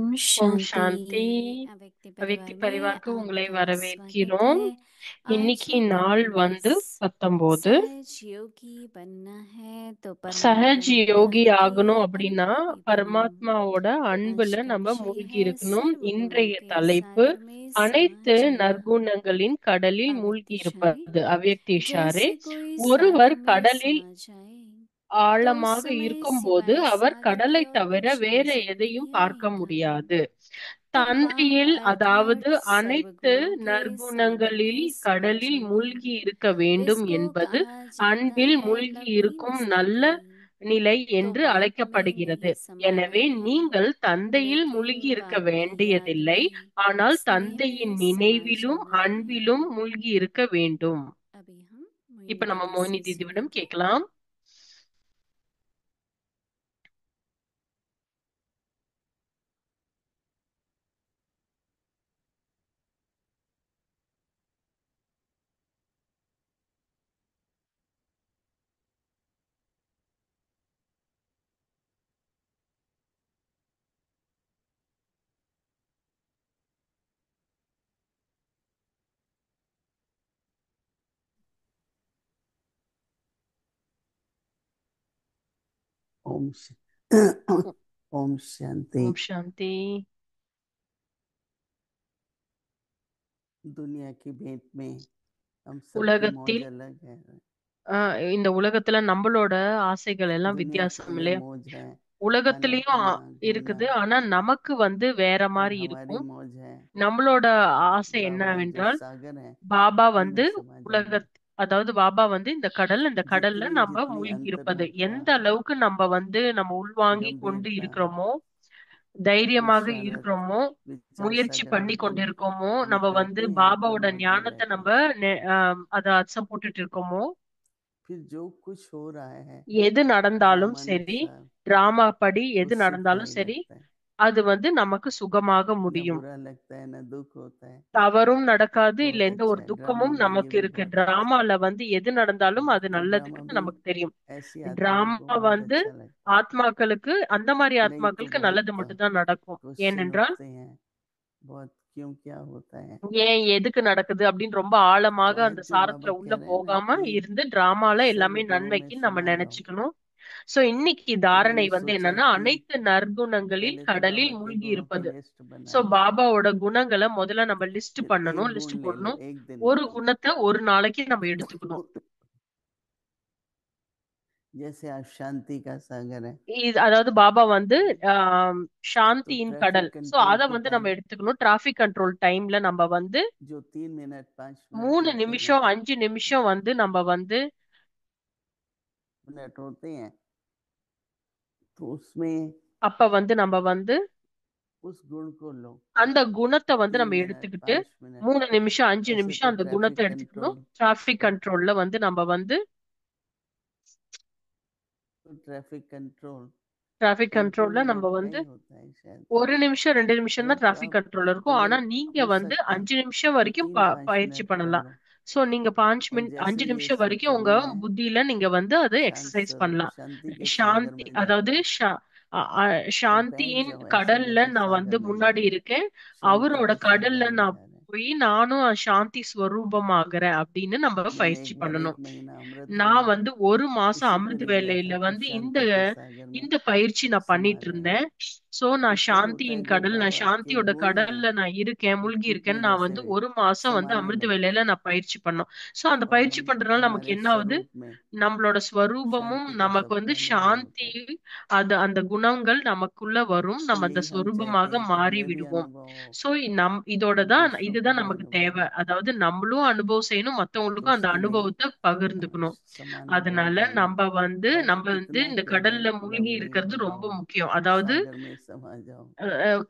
ஓம் சாந்தி. சாந்தி. அவ்யக்தி அவ்யக்தி பரிவார் में பரிவாருக்கு உங்களை आपका स्वागत வரவேற்கிறோம். है। आज இன்னைக்கு का நாள் टॉपिक है 19. सहज योगी बनना है तो சஹஜ் परमात्मा யோகி प्यार के ஆகணும் அப்படின்னா अनुभवी बनो। பரமாத்மாவோட आज அன்புல का நம்ம विषय மூழ்கி है இருக்கணும். सर्व गुणों இன்றைய के தலைப்பு सागर में समा அனைத்து जाना। நற்குணங்களின் கடலில் மூழ்கி अव्यक्त इशारे இருப்பது. அவ்யக்தி இஷாரே. जैसे कोई ஒருவர் सागर में கடலில் समा जाए तो उस ஆழமாக समय இருக்கும்போது सिवाय அவர் सागर के கடலை और தவிர कुछ வேற नजर எதையும் नहीं பார்க்க आता। முடியாது. तब बाप தந்தையில் अर्थात அதாவது அனைத்து सर्वगुणों के सागर நற்குணங்களில் में समा கடலில் जाना, மூழ்கி இருக்க வேண்டும் इसको என்பது कहा जाता அன்பில் है மூழ்கி இருக்கும் நல்ல नवीनस्थिति। நிலை तो என்று बाप में அழைக்கப்படுகிறது. नहीं समाना எனவே है, நீங்கள் தந்தையில் लेकिन மூழ்கி இருக்க बाप की याद வேண்டியதில்லை, में ஆனால் स्नेह தந்தையின் में समा நினைவிலும் जाना है। அன்பிலும் மூழ்கி இருக்க வேண்டும். अभी हम இப்ப मोहिनी நம்ம दीदी மோகினி से தீதிவிடம் सुनेंगे। கேட்கலாம். ओम ओम शांति। ஓம் சாந்தி. दुनिया की भेंट में हम सबकी मौज உலகத்தில் अलग है। இந்த உலகத்துல நம்மளோட ஆசைகள் எல்லாம் दुनिया के வித்தியாசம் लिए இல்லையா? मौज है, खाना உலகத்திலயும் पीना घूमना, இருக்குது. ஆனா நமக்கு வேற और மாதிரி हमारी இருக்கும். मौज है நம்மளோட ஆசை बाबा जो என்னவென்றால் सागर है பாபா उनमें समा உலக जाना। அதாவது பாபா இந்த கடல்ல जितनी நம்ம जितनी மூழ்கி இருப்பது. अंतर्मुखता எந்த அளவுக்கு நம்ம உள்வாங்கி கொண்டு गंभीरता இருக்கிறோமோ, தைரியமாக विशारद இருக்கிறோமோ, विचार முயற்சி सागर பண்ணி में जब கொண்டிருக்கோமோ, हम நம்ம करते हैं तो பாபாவோட मौज में ஞானத்தை रहते நம்ம हैं। அத அச்சம் போட்டுட்டு இருக்கோமோ, फिर जो कुछ हो रहा है எது நடந்தாலும் சரி, ड्रामानुसार டிராமா படி वो எது सुख का நடந்தாலும் ही சரி, लगता है, அது நமக்கு சுகமாக न முடியும். बुरा लगता है न दुख होता है। தவறும் நடக்காது, இல்ல बहुत எந்த अच्छा ஒரு है, ड्रामा துக்கமும் में ये நமக்கு भी இருக்கு. बहुत अच्छा டிராமால எது நடந்தாலும் அது है। तो ड्रामा நல்லதுக்கு भी நமக்கு தெரியும். ऐसी आत्माओं को டிராமா बहुत अच्छा लगता है। ஆத்மாக்களுக்கு, அந்த மாதிரி नहीं तो ஆத்மாக்களுக்கு बहुत நல்லது மட்டும்தான் நடக்கும். क्वेश्चन ஏனென்றால் उठते हैं, बहुत क्यों क्या होता है। ஏன் எதுக்கு நடக்குது அப்படின்னு ரொம்ப तो ஆழமாக आज அந்த जो बाबा சாரத்துல உள்ள कह रहे हैं ना போகாம कि இருந்து டிராமால सर्व எல்லாமே गुणों में நன்மைக்குன்னு நம்ம समा जाओ, நினைச்சுக்கணும். சோ இன்னைக்கு तो தாரணை मैंने सोचा என்னன்னா कि அனைத்து நற்குணங்களில் पहले तो கடலில் बाबा के மூழ்கி गुणों की இருப்பது. लिस्ट சோ बनाए, பாபாவோட குணங்களை முதல்ல நம்ம லிஸ்ட் फिर பண்ணணும், एक லிஸ்ட் गुण ले लो போடணும். एक दिन ஒரு में। குணத்தை ஒரு நாளைக்கு நம்ம எடுத்துக்கணும். जैसे आप शांति का सागर है, அதாவது பாபா ஆஹ் तो சாந்தியின் கடல். ट्रैफिक சோ कंट्रोल அத के நம்ம टाइम எடுத்துக்கணும். டிராபிக் கண்ட்ரோல் டைம்ல நம்ம जो 3 मिनट 5 मिनट 3 होते हैं, நிமிஷம் 5 நிமிஷம் நம்ம मिनट होते हैं, तो उसमें அப்ப நம்ம उस गुण को लो। அந்த குணத்தை तीन நம்ம मिनट எடுத்துக்கிட்டு 5 मिनट 3 நிமிஷம் 5 ऐसे நிமிஷம் तो அந்த குணத்தை ट्रैफिक எடுத்துக்கணும். कंट्रोल, டிராபிக் கண்ட்ரோல்ல நம்ம तो ट्रैफिक कंट्रोल டிராபிக் 1-2 கண்ட்ரோல்ல நம்ம मिनट का ही होता है शायद। 1 நிமிஷம் 2 நிமிஷம் தான் परंतु டிராபிக் आप கண்ட்ரோல் இருக்கும். ஆனா अगर நீங்க हो सके 5 நிமிஷம் तो வரைக்கும் 3-5 பயிற்சி मिनट कर பண்ணலாம். लो, சோ நீங்க और जैसे 5 ये நிமிஷம் வரைக்கும் सोचो உங்க कि मैं புத்தியில நீங்க அதை शांत எக்ஸசைஸ் பண்ணலாம். शांति के सागर சாந்தி में அதாவது जाता हूँ और बैठ சாந்தியின் जाओ ऐसे கடல்ல जैसे நான் सागर में முன்னாடி जाऊं, இருக்கேன். शांति அவரோட के கடல்ல सागर में நான் जा रहे हैं। போய் நானும் சாந்தி ஸ்வரூபமாகறேன் அப்படின்னு நம்ம मैंने பயிற்சி एक बार பண்ணணும். 1 महीना अमृत நான் वेला 1 மாசம் इसी पे அமிர்த ले लिया था வேலையில कि இந்த शांति के सागर में இந்த பயிற்சி நான் समा பண்ணிட்டு रहे हैं। இருந்தேன். சோ तो நான் क्या होता சாந்தியின் है जब கடல், நான் बाबा के சாந்தியோட गुण हैं கடல்ல நான் இருக்கேன், वो மூழ்கி खुद இருக்கேன்னு में நான் जैसे 1 மாசம் समाने அமிர்த लगते வேலையில हैं, நான் பயிற்சி பண்ணோம். சோ அந்த और பயிற்சி हम பண்றதுனால நமக்கு हमारे என்ன ஆகுது? स्वरूप में நம்மளோட ஸ்வரூபமும் शांति का நமக்கு सब पहले गुण होता சாந்தி, है। அது அந்த குணங்கள் நமக்குள்ள வரும். तो நம்ம அந்த यही हम चाहते ஸ்வரூபமாக हैं कि மாறி हमें भी விடுவோம். अनुभव हो சோ और दूसरों को இதுதான் भी நமக்கு अनुभव தேவை. हो, அதாவது நம்மளும் அனுபவம் செய்யணும், तो மத்தவங்களுக்கும் அந்த उसके लिए அனுபவத்தை பகிர்ந்துக்கணும். समाना बहुत அதனால जरूरी। நம்ம बाबा कितना இந்த प्यारा கடல்ல மூழ்கி लवली இருக்கிறது ரொம்ப बताओ, முக்கியம். அதாவது सागर में समा जाओ,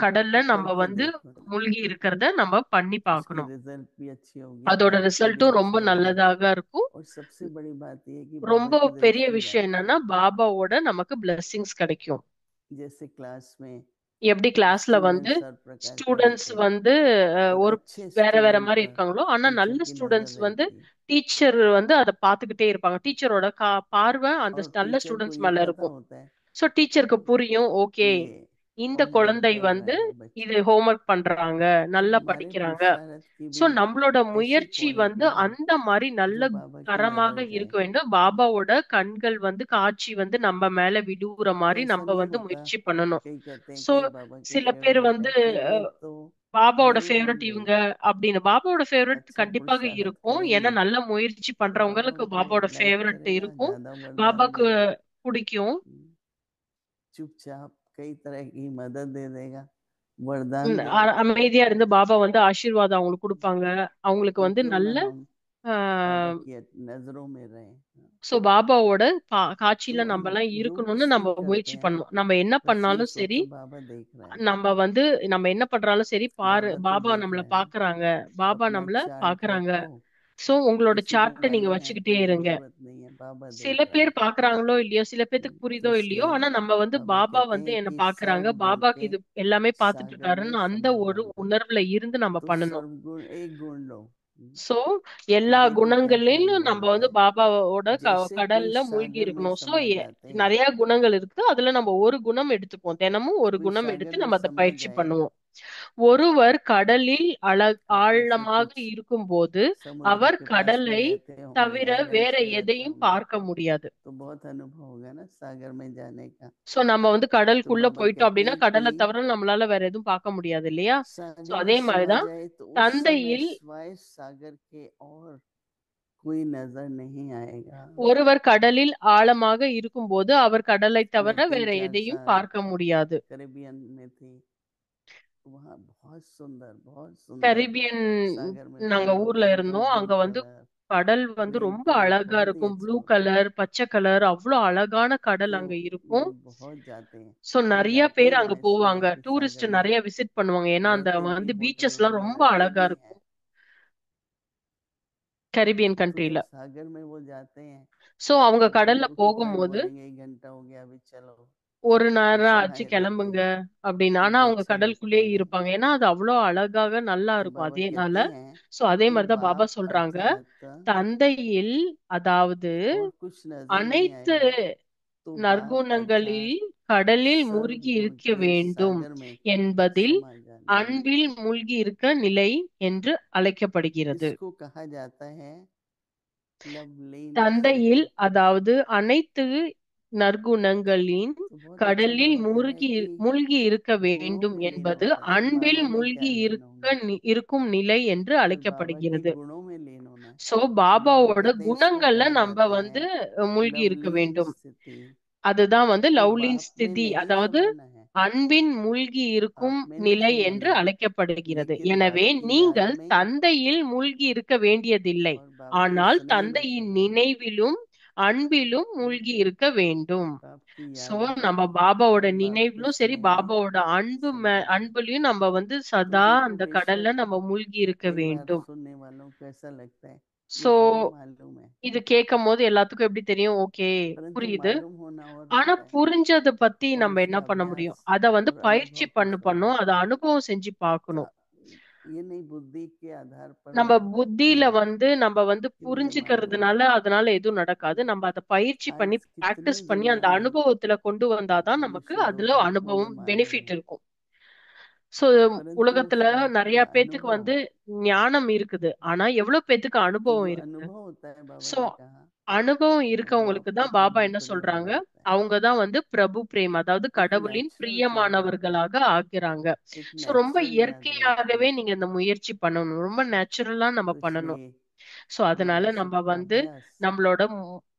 கடல்ல तो நம்ம करके देखो, மூழ்கி இருக்கிறத நம்ம பண்ணி उसकी பார்க்கணும். रिजल्ट भी अच्छी होगी, அதோட आपकी भी ரிசல்ட்டும் ரொம்ப अच्छी होगी। நல்லதாக இருக்கும். और सबसे बड़ी बात यह है कि बाबा ரொம்ப की பெரிய दृष्टि விஷயம் रहती है। என்னன்னா பாபாவோட நமக்கு blessings கிடைக்கும். जैसे क्लास में எப்படி கிளாஸ்ல स्टूडेंट हर प्रकार के ஸ்டூடெண்ட்ஸ் होते हैं, पर ஒரு अच्छे வேற வேற स्टूडेंट மாதிரி पर இருக்காங்களோ, ஆனா टीचर நல்ல की नजर ஸ்டூடெண்ட்ஸ் रहती है। டீச்சர் அதை பார்த்துக்கிட்டே இருப்பாங்க. டீச்சரோட பார்வை அந்த और நல்ல टीचर को ஸ்டூடெண்ட்ஸ் ये மேல पता இருக்கும். होता है சோ டீச்சருக்கு புரியும், ஓகே, कि இந்த होमवर्क குழந்தை कर வந்து रहे हैं இது बच्चे, ஹோம்ஒர்க் பண்றாங்க, तो நல்லா हमारे படிக்கிறாங்க. पुरुषार्थ की சோ भी நம்மளோட ऐसी முயற்சி வந்து क्वालिटी हो அந்த மாதிரி நல்ல जो बाबा की தரமாக नजर இருக்க जाए। வேண்டும். பாபாவோட கண்கள் வந்து காட்சி வந்து நம்ம மேல விழுற तो மாதிரி ऐसा நம்ம नहीं வந்து होता, முயற்சி பண்ணணும். कई कहते हैं சோ कि बाबा के சில பேர் फेवरेट வந்து है, फेवरेट तो பாபாவோட जरूर ஃபேவரட் होंगे, இவங்க அப்படின்னு பாபாவோட ஃபேவரட் अच्छा கண்டிப்பாக पुरुषार्थ இருக்கும். ஏன்னா करेंगे நல்ல முயற்சி तो बाबा பண்றவங்களுக்கு उनको பாபாவோட लाइक ஃபேவரட் करेगा, இருக்கும், ज्यादा वरदान பாபாக்கு देगा। பிடிக்கும். चुपचाप कई तरह की मदद दे देगा, वरदान देगा। அமைதியா இருந்து பாபா வந்து ஆசீர்வாதம் அவங்களுக்கு கொடுப்பாங்க. அவங்களுக்கு तो வந்து क्यों ना நல்ல हम बाबा की नजरों में रहें। சோ பாபாவோட तो காட்சியில हम நம்ம எல்லாம் जो कुछ இருக்கணும்னு भी நம்ம करते முயற்சி हैं பண்ணணும். நம்ம என்ன बस ये பண்ணாலும் சரி, सोचो बाबा देख रहा है, நம்ம வந்து நம்ம என்ன பண்றாலும் சரி, பாரு बाबा तो பாபா देख நம்மள रहा है। பாக்குறாங்க, பாபா अपना நம்மள चार्ट பாக்குறாங்க. रखो, சோ உங்களோட किसी को சார்ட்டை நீங்க मालूम है வச்சுக்கிட்டே करने की இருங்க. जरूरत नहीं है, बाबा சில देख रहा பேர் है। பாக்குறாங்களோ இல்லையோ, சில பேத்துக்கு तो புரியுதோ இல்லையோ, इसलिए ஆனா நம்ம வந்து बाबा பாபா कहते வந்து हैं என்ன कि பாக்குறாங்க, सर्व गुण பாபாக்கு के இது எல்லாமே பாத்துட்டு सागर में இருக்காருன்னு அந்த ஒரு सम्मिलित है। உணர்வுல இருந்து நம்ம तो பண்ணணும். सर्व गुण एक गुण लो, சோ तो எல்லா देखो क्या क्या குணங்களிலும் நம்ம अनुभव வந்து होता है। பாபாவோட जैसे कोई கடல்ல மூழ்கி सागर में இருக்கணும். சோ समा जाते हैं, நிறைய குணங்கள் இருக்கு, அதுல நம்ம ஒரு குணம் எடுத்துப்போம். தினமும் ஒரு कोई குணம் सागर எடுத்து में நம்ம அதை समा பயிற்சி जाए, பண்ணுவோம். ஒருவர் கடலில் आप में से ஆழமாக कुछ இருக்கும்போது समुद्र அவர் के पास में கடலை रहते होंगे, தவிர வேற आइलैंड्स में रहते எதையும் होंगे, பார்க்க முடியாது. तो बहुत अनुभव होगा ना सागर में जाने का। சோ நம்ம வந்து तो கடலுக்குள்ள बाबा போயிட்டோம் कहते அப்படின்னா हैं कि கடலை தவிர நம்மளால வேற எதுவும் பார்க்க முடியாது இல்லையா? சோ सागर में அதே समा மாதிரிதான் जाए तो उस समय தந்தையில் स्वाय सागर के और कोई नजर नहीं आएगा। ஒருவர் கடலில் ஆழமாக இருக்கும்போது அவர் கடலை मैं தவிர வேற 3-4 எதையும் साल பார்க்க முடியாது. कैरेबियन में थी, वहाँ बहुत सुंदर கரிபியன் सागर में நாங்க कलर होता ஊர்ல है, एकदम இருந்தோம். ब्लू அங்க வந்து कलर, கடல் வந்து ग्रीन ரொம்ப कलर, அழகா बहुत ही இருக்கும். अच्छा ப்ளூ होता है। கலர், பச்சை கலர், அவ்வளோ அழகான கடல் तो அங்க இருக்கும். लोग बहुत जाते हैं, சோ वो நிறைய जाते பேர் ही அங்க मैं सुना போவாங்க, कि டூரிஸ்ட் सागर में நிறைய விசிட் பண்ணுவாங்க. ஏன்னா அந்த रहते भी, வந்து होटल பீச்சஸ் எல்லாம் वोटल ரொம்ப बनाते அழகா भी हैं। இருக்கும் கரிபியன் तो जब கண்ட்ரில. सागर में वो जाते हैं சோ அவங்க तो கடல்ல उनको कितना भी போகும்போது बोलेंगे 1 घंटा हो गया अभी चलो, ஒரு वो நேரம் ஆச்சு समाये रहते கிளம்புங்க हैं, அப்படின்னு. ஆனா उनको அவங்க अच्छा लगता கடலுக்குள்ளேயே है। இருப்பாங்க, ஏன்னா அது அவ்வளோ அழகாக நல்லா तो இருக்கும் बाबा அதேனால. कहते हैं சோ அதே कि மாதிரிதான் பாபா बाप சொல்றாங்க, अर्थात தந்தையில் அதாவது और कुछ नजर नहीं அனைத்து आएगा, तो बाप நற்குணங்களில் अर्थात கடலில் सर्व மூழ்கி गुण இருக்க के வேண்டும் सागर में என்பதில் समा जाना, அன்பில் மூழ்கி இருக்க நிலை என்று அழைக்கப்படுகிறது. इसको कहा जाता है लवलीन தந்தையில் स्थिति। அதாவது அனைத்து நற்குணங்களின் तो बहुत अच्छा கடலில் बाबा कह रहे हैं कि மூழ்கி இருக்க गुणों வேண்டும் में लीन என்பது होता है, அன்பில் बाबा में क्या மூழ்கி लीन होंगे, இருக்கும் நிலை என்று फिर बाबा के அழைக்கப்படுகிறது. गुणों में लीन होना है। சோ तो बाबा பாபாவோட कहते हैं इसको குணங்கள்ல कहा நம்ம जाता வந்து है மூழ்கி இருக்க लवलीन வேண்டும். स्थिति। அதுதான் வந்து तो லவ்லின் बाप में ஸ்திதி, नहीं அதாவது समाना है, அன்பின் மூழ்கி இருக்கும் आप में नहीं நிலை என்று समाना है, அழைக்கப்படுகிறது. लेकिन எனவே बाप की याद நீங்கள் में தந்தையில் மூழ்கி இருக்க வேண்டியதில்லை, और बाप के ஆனால் स्नेह में தந்தையின் समाना है। நினைவிலும் அன்பிலும் மூழ்கி இருக்க வேண்டும். बाप की சோ याद में நம்ம பாபாவோட और बाप के நினைவிலும் சரி, स्नेह में பாபாவோட समाना है। அன்புலயும் நம்ம வந்து तो சதா देखो அந்த கடல்ல बेशक நம்ம மூழ்கி இருக்க कई बार வேண்டும். सुनने वालों को ऐसा लगता है சோ ये तो हमें मालूम है, இது கேட்கும் போது எல்லாத்துக்கும் எப்படி தெரியும்? ஓகே, परंतु புரியுது. मालूम होना और ஆனா होता है, புரிஞ்சத பத்தி और நம்ம என்ன उसका பண்ண अभ्यास முடியும்? அத வந்து और பயிற்சி अनुभव कुछ और பண்ணும், होता அத है। அனுபவம் செஞ்சு तो பார்க்கணும். ये नहीं बुद्धि के आधार पर நம்ம मत புத்தியில लो வந்து நம்ம வந்து कि मुझे मालूम है। புரிஞ்சுக்கிறதுனால அதனால எதுவும் நடக்காது. நம்ம அதை பயிற்சி आज பண்ணி कितनी பிராக்டிஸ் பண்ணி அந்த दुनिया में அனுபவத்துல கொண்டு வந்தாதான் நமக்கு मनुष्य அதுல लोगों को ये அனுபவம் मालूम பெனிஃபிட் है, இருக்கும். சோ परंतु उस உலகத்துல बात நிறைய का பேத்துக்கு अनुभव, வந்து ஞானம் இருக்குது, ஆனா எவ்வளவு பேத்துக்கு तो जो அனுபவம் இருக்கு? अनुभव होता है बाबा சோ ने कहा அனுபவம் वो இருக்கவங்களுக்கு आपको தான் பாபா प्रभु என்ன प्रेम சொல்றாங்க, बनाता है, அவங்கதான் வந்து பிரபு பிரேம், அதாவது एक கடவுளின் नेचुरल प्रेम आता है, பிரியமானவர்களாக ஆக்குறாங்க. एक சோ ரொம்ப नेचुरल याद रहती இயற்கையாகவே है। நீங்க இந்த முயற்சி பண்ணணும், ரொம்ப நேச்சுரலா நம்ம तो பண்ணணும். इसलिए சோ हमारा அதனால நம்ம सबका வந்து अभ्यास நம்மளோட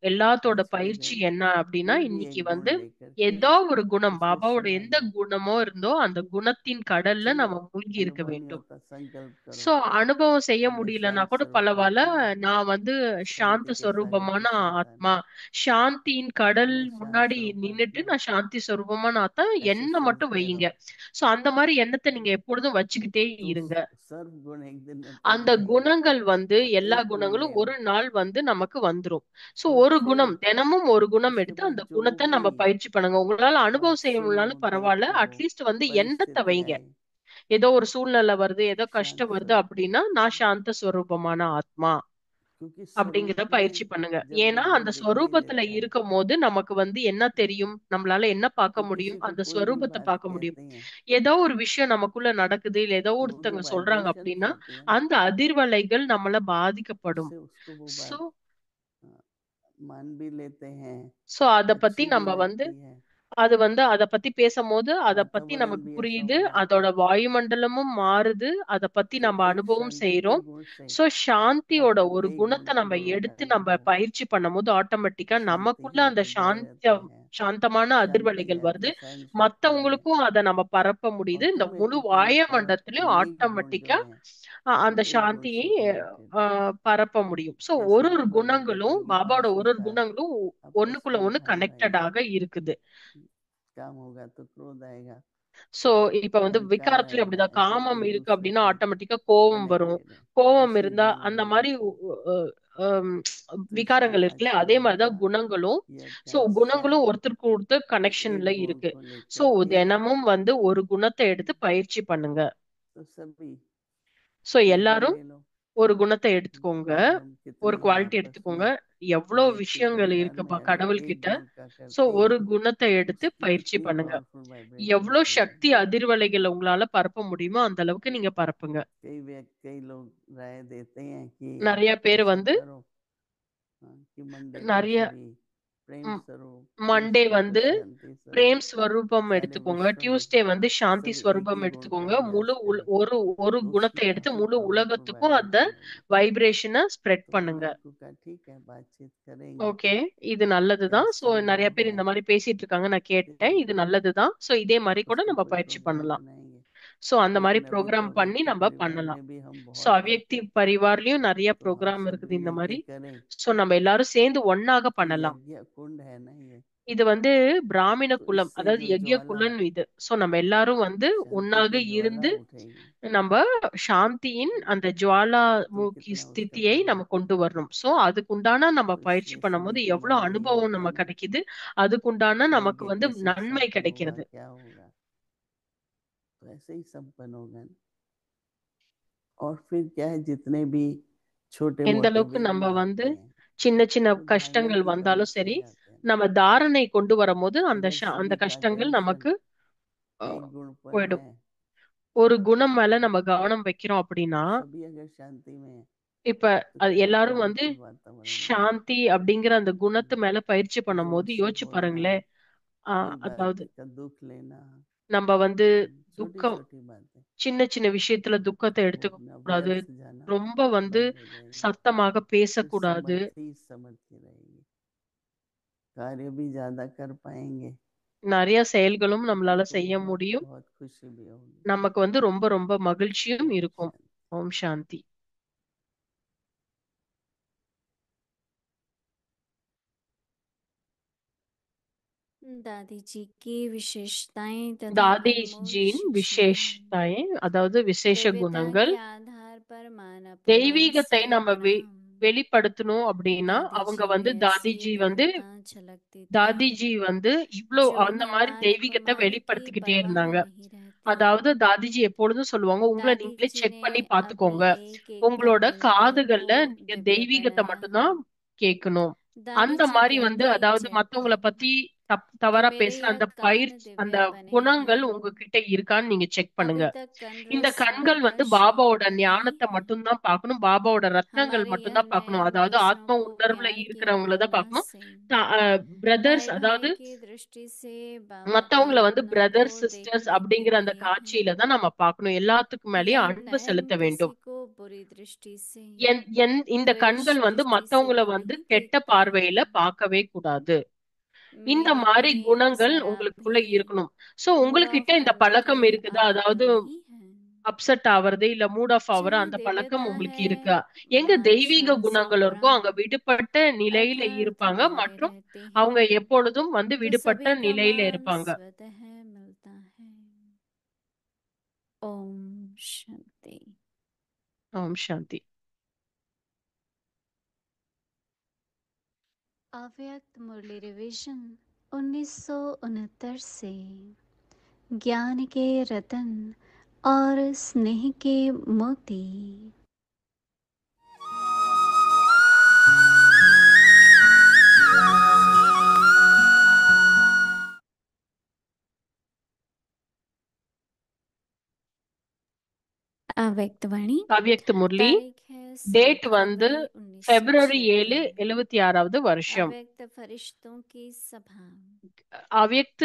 எல்லாத்தோட आज के பயிற்சி दिन என்ன அப்படின்னா, कोई भी இன்னைக்கு एक गुण வந்து लेकर के ஏதோ ஒரு குணம், उसमें பாபாவோட समा எந்த जाओ। குணமோ இருந்தோ அந்த குணத்தின் கடல்ல चलो நம்ம மூழ்கி இருக்க अनुभव नहीं வேண்டும். होता, संकल्प करो சோ அனுபவம் செய்ய कि मैं முடியலன்னா शांत கூட स्वरूप பரவாயில்ல, आत्मा हूँ, நான் வந்து शांति சாந்த के सागर ஸ்வரூபமான की संतान ஆத்மா, हूँ, சாந்தியின் கடல் मैं शांत முன்னாடி स्वरूप நின்னுட்டு आत्मा हूँ, நான் சாந்தி ஸ்வரூபமான ஆத்மா, ऐसे எண்ணெய் மட்டும் सोचते வையுங்க. रहो। சோ அந்த மாதிரி எண்ணத்தை நீங்க எப்பொழுதும் வச்சுக்கிட்டே तो இருங்க. सर्व गुण एक दिन में पड़ அந்த जाएंगे, குணங்கள் வந்து और எல்லா एक गुण குணங்களும் ले लो, ஒரு நாள் வந்து நமக்கு வந்துரும். சோ और ஒரு फिर குணம், தினமும் ஒரு குணம் उसके எடுத்து बाद அந்த जो குணத்தை भी நம்ம பயிற்சி பண்ணுங்க. உங்களால बात அனுபவம் செய்ய सुनो முடியலனாலும் பரவாயில்ல, देखो அட்லீஸ்ட் வந்து எண்ணத்தை परिस्थिति வைங்க. आए, ஏதோ ஒரு சூழ்நிலை வருது, ஏதோ शांत கஷ்டம் வருது स्वरूप, அப்படின்னா, நான் சாந்த ஸ்வரூபமான ஆத்மா. क्योंकि அப்படிங்கிறத स्वरूप பயிற்சி में பண்ணுங்க. जब वो ஏன்னா गुण அந்த दिखाई ஸ்வரூபத்துல देता है இருக்கும்போது நமக்கு வந்து என்ன தெரியும்? நம்மளால என்ன तो பார்க்க किसी முடியும்? को அந்த कोई भी ஸ்வரூபத்த बात பார்க்க முடியும். कहते हैं ஏதோ ஒரு விஷயம் நமக்குள்ள நடக்குது, இல்ல ஏதோ तो वो जो ஒருத்தங்க சொல்றாங்க वाइब्रेशंस அப்படின்னா, होती है ना அந்த அதிர்வலைகள் நம்மள பாதிக்கப்படும். उससे उसको वो सो बात अ, मान भी लेते हैं, சோ அத பத்தி अच्छी भी நம்ம வந்து लगती है, அது வந்து அத பத்தி பேசம்போது, அத பத்தி वातावरण நமக்கு भी ऐसा புரியுது. हो जाता அதோட है। வாயுமண்டலமும் மாறுது. அத பத்தி तो நம்ம एक அனுபவம் शांति के செய்றோம். गुण से சோ சாந்தியோட आपको ஒரு कई गुण குணத்த நம்ம गुणों का எடுத்து நம்ம अनुभव होगा। பயிற்சி பண்ணும்போது, ஆட்டோமேட்டிக்கா शांति நமக்குள்ள है அந்த तो भय रहते हैं, சாந்தமான शांति அதிர்வலைகள் है வருது. तो सहन शक्ति है, மத்தவங்களுக்கும் அத நம்ம பரப்ப முடியுது. இந்த முழு ऑटोमेटिकली और வாயுமண்டலத்திலயும் नेक गुण जो ஆட்டோமேட்டிக்கா हैं அந்த नेक गुण சாந்தியை से कनेक्टेड அ பரப்ப முடியும். சோ जैसे ஒரு कि ஒரு बाबा कहते குணங்களும் हैं कि பாபாவோட पांचवी ஒரு कार குணங்களும் आपस ஒண்ணுக்குள்ள में ஒண்ணு भाई भाई கனெக்டடாக இருக்குது. काम होगा तो क्रोध आएगा, சோ இப்ப வந்து अहंकार விகாரத்திலயும் आएगा, அப்படிதான். ऐसे காமம் एक இருக்கு दूसरे அப்படின்னா से ஆட்டோமேட்டிக்கா கோபம் வரும். कनेक्टेड है। கோபம் ऐसे ही இருந்தா गुण அந்த भी மாதிரி वैसे। அம், तो इसलिए விகாரங்கள் आज இருக்குல்ல, का அதே दिन का மாதிரிதான் குணங்களும். ये சோ अध्याय குணங்களும் शायद ஒருத்தருக்கு ஒருத்தர் एक கனெக்ஷன்ல गुण இருக்கு. को சோ लेकर के தினமும் வந்து ஒரு குணத்தை எடுத்து பயிற்சி பண்ணுங்க. तो सभी சோ एक गुण எல்லாரும் ले लो। ஒரு குணத்தை எடுத்துக்கோங்க. आज हम ஒரு कितने हैं குவாலிட்டி आपस எடுத்துக்கோங்க. में, எவ்வளோ व्यक्ति விஷயங்கள் परिवार में இருக்குப்பா अगर கடவுள் एक கிட்ட. गुण का சோ करते ஒரு हैं குணத்தை எடுத்து उसकी பயிற்சி कितनी பண்ணுங்க. पावरफुल वाइब्रेशंस எவ்வளோ होगी। சக்தி அதிர்வலைகள் उங்களால பரப்ப முடியுமோ அந்த அளவுக்கு நீங்க பரப்புங்க. कई लोग राय देते हैं कि आप நிறைய பேர் ऐसा வந்து करो कि मंडे को நிறைய सभी प्रेम ம், स्वरूप, மண்டே ट्यूसडे को வந்து शांति स्वरूप, பிரேம் ஸ்வரூபம் सारे எடுத்துக்கோங்க. विश्व में டியூஸ்டே வந்து சாந்தி सभी एक ஸ்வரூபம் ही गुण का எடுத்துக்கோங்க. अभ्यास करें ஒரு ஒரு तो उसकी குணத்தை எடுத்து काफी முழு पावरफुल உலகத்துக்கும் அந்த वाइब्रेशन होगी। வைப்ரேஷனை ஸ்ப்ரெட் तो பண்ணுங்க. मैंने उनको कहा ठीक है बातचीत करेंगे, ஓகே, இது நல்லதுதான். क्या சோ நிறைய संभव பேர் है இந்த மாதிரி பேசிட்டு இருக்காங்க, நான் கேட்டேன். कि இது நல்லதுதான். சோ இதே மாதிரி கூட उसका நம்ம कोई பயிற்சி प्रोग्राम பண்ணலாம். बनाएंगे। சோ அந்த மாதிரி लेकिन अभी तो ப்ரோக்ராம் பண்ணி अव्यक्ति நம்ம परिवार பண்ணலாம். में भी हम சோ बहुत हैं, அவ்யக்தி பரிவார்லயும் நிறைய तो हम ப்ரோக்ராம் सब இருக்குது भी இந்த मिलके மாதிரி. करें। சோ நம்ம எல்லாரும் சேர்ந்து ஒண்ணாக तो பண்ணலாம். यज्ञ कुंड है ना ये, இது வந்து பிராமண तो குலம், इससे அதாவது जो யக்ஞ ज्वाला குலம் இது. சோ நம்ம எல்லாரும் வந்து शांति ஒண்ணாக की ज्वाला இருந்து उठेगी நம்ம சாந்தியின் அந்த ஜுவாலா तो முகி कितना उसका ஸ்திதியை நம்ம प्रभाव। கொண்டு வரணும். சோ அதுக்குண்டான நம்ம तो பயிற்சி इसलिए सभी பண்ணும்போது को எவ்வளவு मंडे அனுபவம் होता நம்ம है ना, கிடைக்குது, அதுக்குண்டான நமக்கு यज्ञ வந்து कैसे நன்மை संपन्न होगा, கிடைக்கிறது. क्या होगा, तो ऐसे ही संपन्न होगा ना। और फिर क्या है, जितने भी छोटे எந்த मोटे அளவுக்கு நம்ம विघ्न வந்து आते हैं சின்ன சின்ன वो धारणा கஷ்டங்கள் की कमी வந்தாலும் से சரி, जाते हैं। நம்ம தாரணை கொண்டு வரும்போது அந்த अगर அந்த सभी का கஷ்டங்கள் अटेंशन நமக்கு एक गुण पर போயிடும். है ஒரு குணம் மேல நம்ம கவனம் வைக்கிறோம் அப்படின்னா, तो सभी अगर शांति में है இப்ப तो அது क्या எல்லாரும் வந்து पावरफुल वातावरण होगा। சாந்தி அப்படிங்கிற அந்த குணத்து மேல பயிற்சி பண்ணும்போது जोर से யோசிச்சு बोलना, பாருங்களேன். कोई बात அதாவது का दुख लेना, நம்ம வந்து छोटी துக்கம், छोटी बातें, சின்ன சின்ன விஷயத்துல துக்கத்தை वो எடுத்துக்க अपना கூடாது. व्यर्थ जाना ரொம்ப வந்து बंद हो जाएगा। சத்தமாக फिर பேசக்கூடாது. समर्थी समर्थी रहेगी, कार्य भी ज्यादा कर पाएंगे, நிறைய செயல்களும் நம்மளால उनको செய்ய बहुत முடியும். बहुत खुशी भी होगी। நமக்கு வந்து ரொம்ப ரொம்ப மகிழ்ச்சியும் ओम இருக்கும். शांति। ஓம் சாந்தி. दादी जी की विशेषताएं तथा தாதி अनमोल ஜியின் शिक्षाएं விசேஷதாய், அதாவது விசேஷ दिव्यता குணங்கள். के आधार पर मान अपमान தெய்வீகத்தை से நம்ம प्रणाम। வெளிப்படுத்தணும் அப்படின்னா, दादी அவங்க जी வந்து में ऐसी தாதிஜி வந்து दिव्यता झलकती थी தாதிஜி வந்து இவ்ளோ जो அந்த மாதிரி भगवान தெய்வீகத்தை कुमारी की வெளிப்படுத்திக்கிட்டே परवाह இருந்தாங்க. नहीं रहती। அதாவது தாதிஜி எப்பொழுதும் சொல்லுவாங்க, உங்களை दादी நீங்களே जी செக் ने பண்ணி अपनी பாத்துக்கோங்க. एक एक உங்களோட कण में वो காதுகள்ல நீங்க दिव्यपन தெய்வீகத்தை மட்டும்தான் கேட்கணும். दादी அந்த जी மாதிரி வந்து कहते அதாவது चेक மத்தவங்கள பத்தி कि தவறா मेरे பேசுற यह அந்த कान அந்த दिव्य बने குணங்கள் हैं। உங்ககிட்ட இருக்கான்னு நீங்க செக் अभी பண்ணுங்க. तक कण இந்த रस கண்கள் सुनने का வந்து शौक பாபாவோட नहीं ஞானத்தை है। மட்டும்தான் பார்க்கணும், பாபாவோட ரத்னங்கள் हमारे यह மட்டும்தான் பார்க்கணும். नयन அதாவது दूसरों ஆத்ம को உணர்வுல प्यार की இருக்கிறவங்கள தான் भावना பார்க்கணும். से பிரதர்ஸ், भाई அதாவது भाई की दृष्टि से बाबा के மத்தவங்கள வந்து रत्नों को பிரதர்ஸ் சிஸ்டர்ஸ் देखने के அப்படிங்கிற அந்த लिए காட்சியில है। தான் நம்ம பார்க்கணும். எல்லாத்துக்கும் மேலயும் यह அன்பு नयन செலுத்த किसी வேண்டும். को बुरी दृष्टि से, இந்த द्वेष கண்கள் வந்து दृष्टि से மத்தவங்கள भी வந்து नहीं கெட்ட देखता பார்வையில है। பார்க்கவே கூடாது. இந்த मेरे மாதிரி प्रेम குணங்கள் शराब உங்களுக்குள்ள भी இருக்கணும். சோ मूड ऑफ உங்ககிட்ட இந்த करने के பழக்கம் இருக்குதா? आदत அதாவது नहीं है। அப்செட் ஆவறது, இல்ல மூட் ஆஃப் ஆவற जहाँ அந்த दिव्यता பழக்கம் உங்களுக்கு है இருக்கா? எங்க தெய்வீக बादशाह குணங்கள் இருக்கோ संभ्रम அங்க விடுபட்ட நிலையில अर्थार्थ இருப்பாங்க, बने மற்றும் रहते அவங்க हैं। எப்பொழுதும் வந்து तो விடுபட்ட सभी का நிலையில मान இருப்பாங்க. स्वतः मिलता है। ओम शांति। ஓம் சாந்தி. अव्यक्त मुरली रिवीजन 1969 से ज्ञान के रतन और स्नेह के मोती। अव्यक्तवाणी அவ்யக்த முரளி. तारीख है டேட் 7 வந்து फरवरी பிப்ரவரி 7 1976। 76வது வருஷம். अव्यक्त फरिश्तों की सभा, அவ்யக்த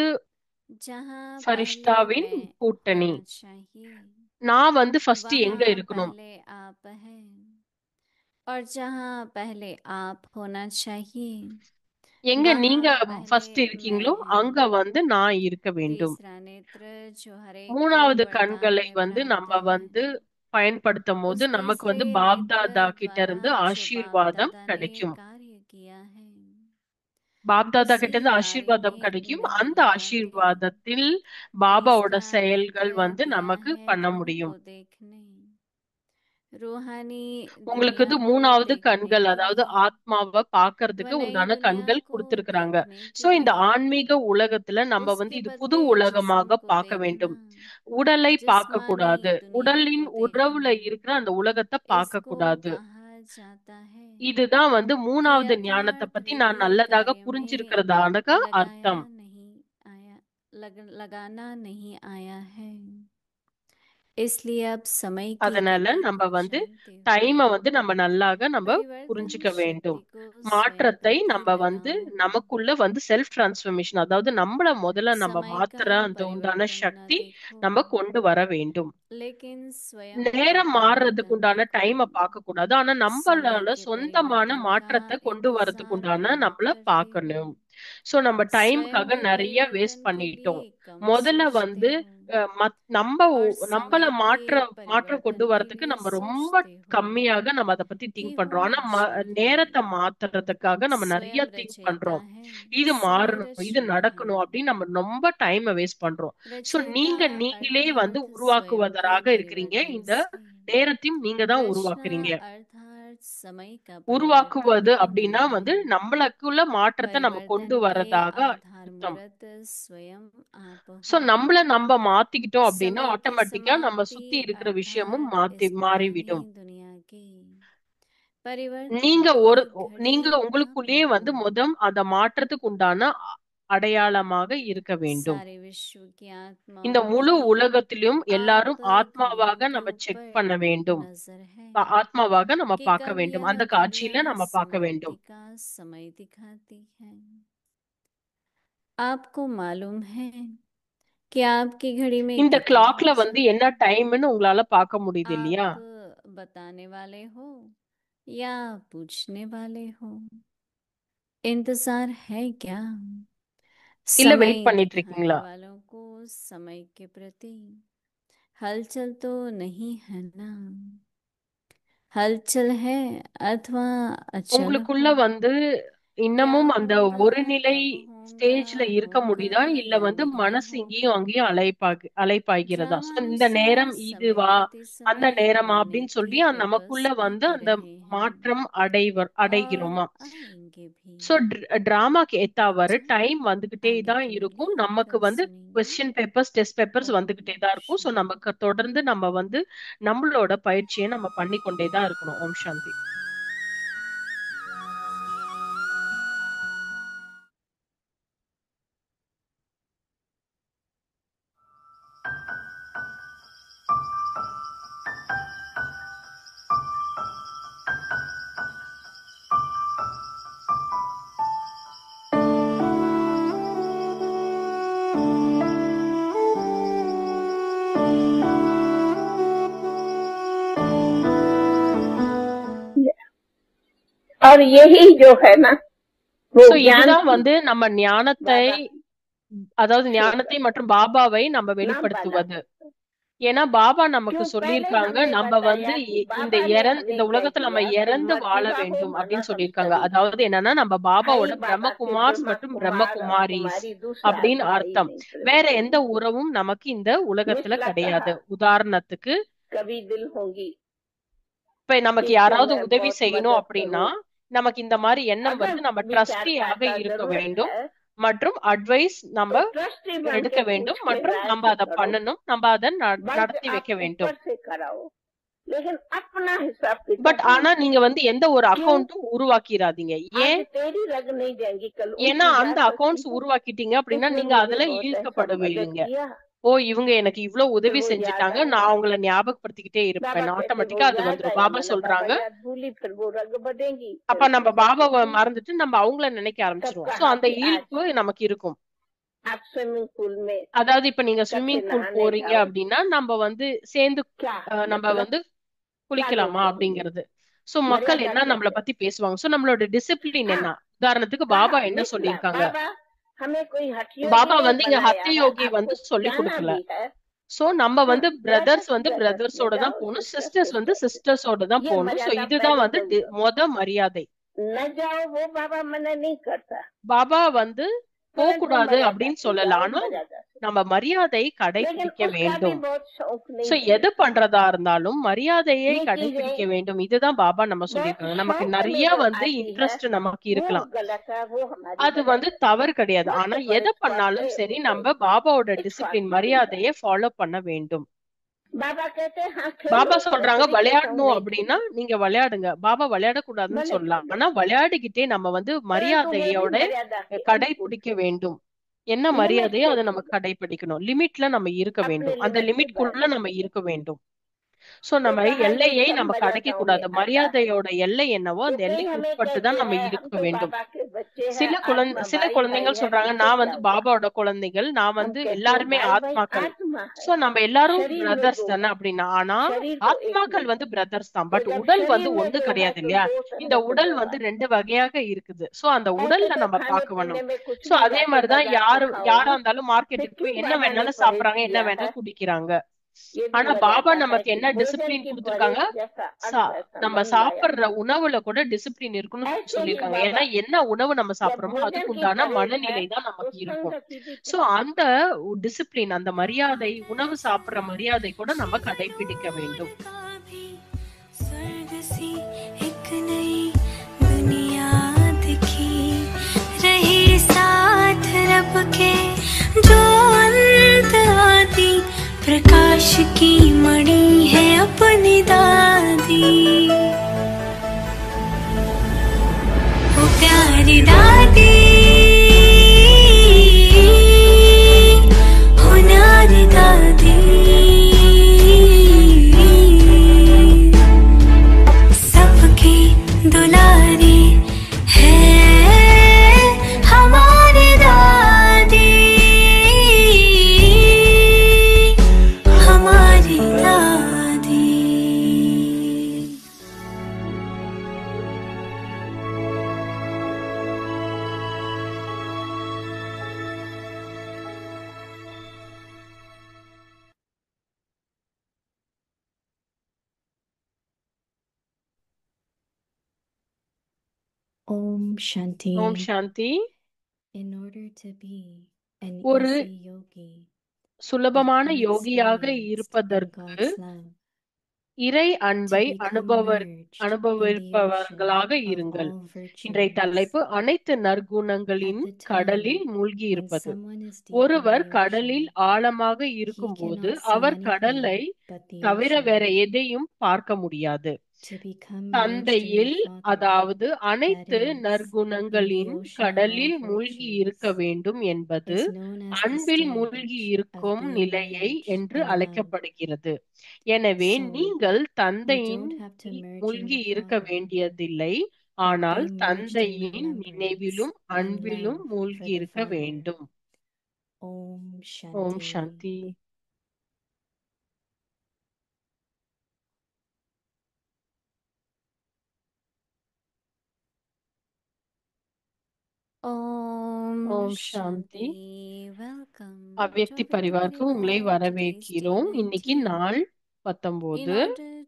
जहाँ पहले ஃபரிஷ்தாவின் मैं கூட்டணி. होना चाहिए, நான் வந்து ஃபர்ஸ்ட் எங்க वहाँ இருக்கணும்? पहले आप हैं, और जहाँ पहले आप होना चाहिए, எங்க நீங்க वहाँ ஃபர்ஸ்ட் पहले இருக்கீங்களோ मैं है। அங்க வந்து நான் இருக்க வேண்டும். तीसरा नेत्र जो हर एक को மூணாவது वरदान கண்களை में வந்து प्राप्त நம்ம है, வந்து பயன்படுத்தும் போது उस நமக்கு வந்து तीसरे பாப்தாதா नेत्र கிட்ட द्वारा இருந்து जो बाप ஆசீர்வாதம் दादा ने கிடைக்கும். कार्य किया है, பாப்தாதா கிட்ட उसी இருந்து कार्य ஆசீர்வாதம் में கிடைக்கும். मैं அந்த भी आके ஆசீர்வாதத்தில் பாபாவோட तीसरा செயல்கள் नेत्र வந்து दिया நமக்கு है பண்ண रूह முடியும். को देखने, रूहानी உங்களுக்கு दुनिया வந்து को மூணாவது देखने கண்கள், की, அதாவது ஆத்மாவை व பார்க்கறதுக்கு नई உண்டான दुनिया கண்கள் को கொடுத்திருக்கிறாங்க. देखने சோ के இந்த लिए ஆன்மீக உலகத்துல நம்ம வந்து उसके இது புது बदले जिस्म உலகமாக को பார்க்க देखना, வேண்டும். உடலை பார்க்க जिस्मानी கூடாது. दुनिया உடலின் को உறவுல देखना, இருக்கிற அந்த உலகத்தை பார்க்க इसको கூடாது. कहा जाता है இதுதான் வந்து कि மூணாவது ஞானத்தை यथार्थ பத்தி நான் विधि நல்லதாக कार्य में புரிஞ்சிருக்கிறதாக लगाया அர்த்தம். नहीं आया, लगाना नहीं आया है, इसलिए अब समय की அதனால गति நம்ம को வந்து जानते हुए டைமை வந்து நம்ம நல்லாக நம்ம परिवर्तन புரிஞ்சுக்க शक्ति வேண்டும். को स्वयं மாற்றத்தை प्रति நம்ம வந்து लगाओ। நமக்குள்ள வந்து செல்ஃப் டிரான்ஸ்ஃபர்மேஷன், அதாவது நம்மள முதல்ல நம்ம समय का மாத்துற அந்த உண்டான परिवर्तन न சக்தி देखो, நம்ம கொண்டு வர வேண்டும். लेकिन स्वयं का நேரம் மாறுறதுக்கு परिवर्तन உண்டான देखो। டைமை பார்க்க கூடாது. ஆனா समय நம்மளால के சொந்தமான परिवर्तन का மாற்றத்தை கொண்டு வரதுக்கு इंतजार உண்டான क्यों நம்மள करते हो? பார்க்கணும். சோ நம்ம स्वयं டைமுக்காக के நிறைய வேஸ்ட் परिवर्तन के பண்ணிட்டோம். लिए कम முதல்ல सोचते வந்து हो, நம்ம और நம்மள समय के மாற்றம் கொண்டு परिवर्तन के வரதுக்கு लिए நம்ம ரொம்ப सोचते हो கம்மியாக நம்ம அதை பத்தி कि திங்க் वो பண்றோம். ஆனா नश्वर है, நேரத்தை மாத்துறதுக்காக நம்ம நிறைய स्वयं திங்க் रचयिता பண்றோம். है, இது समय மாறணும், இது रचना है। நடக்கணும் அப்படின்னு நம்ம ரொம்ப டைமை வேஸ்ட் பண்றோம். சோ रचयिता நீங்களே வந்து अर्थात स्वयं के உருவாக்குவதற்காக இருக்கிறீங்க. परिवर्तन இந்த से, நேரத்தையும் நீங்க தான் रचना உருவாக்குறீங்க. अर्थात समय का உருவாக்குவது परिवर्तन அப்படின்னா नहीं வந்து है, நம்மளுக்குள்ள மாற்றத்தை நம்ம கொண்டு परिवर्तन के வரதாக आधार அர்த்தம். मूर्त स्वयं आप சோ हो। நம்மள நம்ம மாத்திக்கிட்டோம் அப்படின்னா समय की ஆட்டோமேட்டிக்கா நம்ம समाप्ति சுத்தி இருக்கிற விஷயமும் अर्थात इस पुरानी மாறிவிடும். दुनिया की परिवर्तन நீங்க की நீங்க घड़ी आप உங்களுக்குள்ளேயே வந்து हो। அந்த மாற்றத்துக்கு உண்டான அடையாளமாக இருக்க வேண்டும். सारे विश्व की இந்த आत्माओं முழு की உலகத்திலும் எல்லாரும் आप ஆத்மாவாக घड़ियों के நம்ம செக் ऊपर பண்ண வேண்டும். नजर है ஆத்மாவாக நம்ம कि பார்க்க कब வேண்டும். यह அந்த காட்சியில घड़ियां நம்ம பார்க்க समाप्ति வேண்டும். का समय दिखाती है। आपको मालूम है कि आपकी घड़ी में இந்த कितना கிளாக்ல बचा வந்து है? என்ன டைம்னு உங்களால பார்க்க முடியுது இல்லையா? आप बताने वाले हो या पूछने वाले हो? इंतजार है क्या? இல்ல समय வெயிட் பண்ணிட்டு दिखाने இருக்கீங்களா? वालों को समय के प्रति हलचल तो नहीं है ना? हलचल है अथवा अचल உங்களுக்குள்ள हो? வந்து क्या இன்னமும் அந்த होगा, ஒரு நிலை कब होगा, ஸ்டேஜ்ல இருக்க முடியுதா, होगा இல்ல या வந்து नहीं மனசு होगा? இங்கேயும் அங்கேயும் அலைப்பாய்கிறதா? So, இந்த ड्रामानुसार நேரம் समय இதுவா प्रति அந்த समय நேரமா आने அப்படின்னு की சொல்லி तो நமக்குள்ள बस வந்து आते அந்த रहे हैं மாற்றம் और அடைகிறோமா? आएंगे भी। சோ டிராமாக்கு ஏத்தாவாறு अच्छा, டைம் வந்துகிட்டே आगे தான் की இருக்கும். मुरली நமக்கு कल வந்து सुनेंगे। கொஸ்டின் பேப்பர்ஸ், டெஸ்ட் பேப்பர்ஸ் ओम வந்துகிட்டே தான் இருக்கும். சோ शांति। நமக்கு தொடர்ந்து நம்ம வந்து நம்மளோட பயிற்சியை நம்ம பண்ணிக்கொண்டே தான் இருக்கணும். ஓம் சாந்தி. और यही जो है ना वो சோ ज्ञान இதுதான் की வந்து நம்ம ஞானத்தை, बाबा அதாவது show ஞானத்தை करते மற்றும் பாபாவை நம்ம नाम वाला। வெளிப்படுத்துவது. ஏன்னா பாபா நமக்கு क्यों पहले சொல்லியிருக்காங்க, हमने நம்ம வந்து बताया कि இந்த बाबा ने இந்த हमें तय உலகத்துல நம்ம किया कि இறந்து मत வாழ विवाहो வேண்டும் मना அப்படின்னு हम சொல்லியிருக்காங்க. सभी அதாவது என்னன்னா நம்ம भाई பாபாவோட बाबा थे, பிரம்மகுமார்ஸ் ब्रह्मा மற்றும் कुमार और பிரம்மகுமாரிஸ் कुमारी, दूसरा அப்படின்னு भाई அர்த்தம். नहीं வேற सृष्टि எந்த में। உறவும் நமக்கு இந்த உலகத்துல मिसला கிடையாது. कहा உதாரணத்துக்கு कभी दिल होंगी இப்ப நமக்கு कि யாராவது मैं உதவி बहुत செய்யணும் मदद அப்படின்னா करूं। நமக்கு இந்த மாதிரி எண்ணம் अगर வருது. நம்ம विचार ட்ரஸ்டியாக का இருக்க जरूरत வேண்டும் है மற்றும் அட்வைஸ் நம்ம तो ट्रस्टी बन எடுக்க के வேண்டும் पूछ के மற்றும் राय நம்ம से அதை करो, பண்ணணும், நம்ம அதை बल्कि நடத்தி வைக்க आप வேண்டும். ऊपर से कराओ, लेकिन अपना हिसाब பட் किताब ஆனா नहीं। நீங்க வந்து எந்த ஒரு क्यों? அக்கௌண்ட்டும் உருவாக்கிடாதீங்க. आज ஏன்? तेरी रग नहीं जाएंगी, कल ஏன்னா उसकी जा அந்த सकती அக்கௌண்ட்ஸ் है। உருவாக்கிட்டீங்க அப்படின்னா इसलिए நீங்க मुझे அதுல बहुत ऐसा मदद ஈர்க்கப்படுவீங்க. किया ஓ இவங்க எனக்கு இவ்வளவு फिर உதவி वो याद செஞ்சுட்டாங்க, आएगा। நான் அவங்கள ஞாபகப்படுத்திக்கிட்டே बाबा இருப்பேன், कहते वो ஆட்டோமேட்டிக்கா அது याद வந்துரும். आया பாபா मैंने சொல்றாங்க, बाबा याद भूली, फिर वो रग बढ़ेगी, அப்ப फिर நம்ம मैं பாபாவை कहती थी மறந்துட்டு நம்ம அவங்கள நினைக்க ஆரம்பிச்சிருவோம். सबका சோ அந்த हाथ आज ஈர்ப்பு நமக்கு இருக்கும். आप स्विमिंग पूल में அதாவது இப்ப நீங்க इकट्ठे ஸ்விம்மிங் பூல் नहाने போறீங்க जाओ, அப்படின்னா நம்ம வந்து சேர்ந்து क्या நம்ம मतलब வந்து क्या குளிக்கலாமா लोग कहेंगे, அப்படிங்கிறது. சோ மக்கள் मर्यादा என்ன क्या நம்மள है। பத்தி பேசுவாங்க. சோ நம்மளோட டிசிப்ளின் हाँ என்ன, உதாரணத்துக்கு कहा பாபா என்ன निकला சொல்லியிருக்காங்க. बाबा, हमें कोई हठ योगी பாபா नहीं வந்து இங்க बनाया ஹத்த है, யோகி आपको வந்து சொல்லி जाना கொடுக்கல. भी है। சோ நம்ம हाँ வந்து ब्रदर्स பிரதர்ஸ் வந்து ब्रदर्स में பிரதர்ஸோட தான் जाओ, போகணும், सिस्टर சிஸ்டர்ஸ் வந்து सिस्टर से, சிஸ்டர்ஸோட தான் ये போகணும். சோ मर्यादा இதுதான் पहले வந்து दो। மரியாதை. न जाओ वो बाबा मना नहीं करता, பாபா வந்து போக परंतु கூடாது मर्यादा அப்படின்னு से சொல்லல, जाओ, ஆனா मर्यादा से। நம்ம மரியாதை लेकिन கடைபிடிக்க उसका भी வேண்டும். बहुत शौक சோ नहीं எது है। பண்றதா இருந்தாலும் மரியாதையை ये கடைபிடிக்க चीजें வேண்டும். இதுதான் பாபா நம்ம बहुत சொல்லியிருக்காங்க. நமக்கு शौक में நிறைய जो வந்து आती है இன்ட்ரெஸ்ட் நமக்கு वो இருக்கலாம், गलत है, वो हमारी அது बने வந்து தவறு கிடையாது. मत ஆனா पर எதை इस बात பண்ணாலும் पे சரி उनको நம்ம பாபாவோட इस बात டிசிப்ளின் पर மரியாதையை ஃபாலோ பண்ண வேண்டும். बाबा कहते हैं हाँ खेलो, பாபா मैं சொல்றாங்க थोड़ी कहता हूँ விளையாடணும் नहीं அப்படின்னா खेलो, நீங்க விளையாடுங்க. பாபா விளையாடக்கூடாதுன்னு भले சொல்லலாம், खेलो, ஆனா விளையாடிக்கிட்டே நம்ம வந்து परंतु वो भी மரியாதையோட मर्यादा के अनुकूल, கடைபிடிக்க வேண்டும். என்ன लिमिट மரியாதையோ से அதை நம்ம खेलो, கடைபிடிக்கணும். லிமிட்ல நம்ம இருக்க अपने வேண்டும், அந்த लिमिट के லிமிட்குள்ள बाहर நம்ம नहीं। இருக்க வேண்டும். சோ तो நம்ம कहा ये எல்லையை सब நம்ம கடக்க मर्यादाओं में கூடாது. आता है, மரியாதையோட எல்லை என்னவோ அந்த इसे ही எல்லைக்கு हमें உட்பட்டு कहते தான் நம்ம हैं हम இருக்க तो வேண்டும். बाबा के बच्चे हैं, சில आत्मा भाई भाई குழந்தைகள் है, சொல்றாங்க इससे நான் क्या வந்து हुआ। பாபாவோட குழந்தைகள், நான் हम வந்து कहते हैं எல்லாருமே भाई भाई ஆத்மாக்கள். आत्मा है, சோ நம்ம எல்லாரும் शरीर में பிரதர்ஸ் दो தானே है, அப்படின்னா, ஆனா शरीर तो एक ஆத்மாக்கள் नहीं வந்து है। பிரதர்ஸ் தான். तो பட் जब உடல் வந்து शरीर में ஒண்ணு दो है கிடையாது तो இல்லையா. दो இந்த तरह से உடல் வந்து व्यवहार। ரெண்டு வகையாக இருக்குது. சோ அந்த ऐसे உடல்ல तो நம்ம खाने பார்க்கணும். पीने में कुछ சோ भी அதே जाके மாதிரிதான் बाजार से யாரா खाओ, இருந்தாலும் फिर மார்க்கெட்டுக்கு क्यों போய் என்ன बाबा ने வேணாலும் परहेज சாப்பிடுறாங்க, என்ன किया வேணா है। குடிக்கிறாங்க. ये भी ஆனா பாபா मर्यादा है நமக்கு कि என்ன भोजन டிசிப்ளின் की கொடுத்திருக்காங்க. परहेज जैसा अर्थ है நம்ம संबंध आया। சாப்பிடுற உணவுல கூட டிசிப்ளின் இருக்குன்னு ऐसे ही சொல்லியிருக்காங்க. बाबा ஏன்னா என்ன உணவு நம்ம जब சாப்பிடுறோமோ भोजन அதுக்கு की உண்டான परहेज है மனநிலை தான் तो நமக்கு இருக்கும். संगति भी சோ चाहिए। அந்த டிசிப்ளின், அந்த மரியாதை, உணவு சாப்பிடுற மரியாதை கூட நம்ம கடைபிடிக்க வேண்டும். स्वर्ग सी एक नई दुनिया दिखी, रहे साथ रब के जो अंत आदि, प्रकाश की मणि है अपनी दादी, वो प्यारी दादी होनारी दादी, सबकी दुलारी है हमारी दादी, हमारी दादी। Om Shanti. Om Shanti. In order to be an ஒரு easy yogi, a சுலபமான full யோகியாக experienced in இருப்பதற்கு God's love, இறை to அன்பை become merged in the அனுபவிப்பவர்களாக ocean of இருங்கள். all இன்றைய virtues. தலைப்பு அனைத்து At நற்குணங்களின் the கடலில் time மூழ்கி when இருப்பது. someone is deep in ஒருவர் the கடலில் ocean, ஆழமாக he இருக்கும்போது cannot see அவர் கடலை anything but the தவிர ocean. வேற எதையும் பார்க்க முடியாது. To become merged in தந்தையில், the Father, அதாவது that அனைத்து is, in the நற்குணங்களின் ocean of all கடலில் மூழ்கி இருக்க virtues, வேண்டும் என்பது is known as the அன்பில் மூழ்கி stage of இருக்கும் being நிலையை merged என்று in love. அழைக்கப்படுகிறது. எனவே So, நீங்கள் we தந்தையின் don't have to merge in மூழ்கி the இருக்க Father, வேண்டியதில்லை, but ஆனால் be merged in தந்தையின் remembrance நினைவிலும் and அன்பிலும் love for மூழ்கி the இருக்க Father. வேண்டும். Om Om Shanti. Shanti. Om Om Shanti. Shanti. Welcome to அவ்யக்தி Avyakti பரிவாருக்கு உங்களை Parivar. Today's day வரவேற்கிறோம். இன்னைக்கு 19. நாள் In 19. order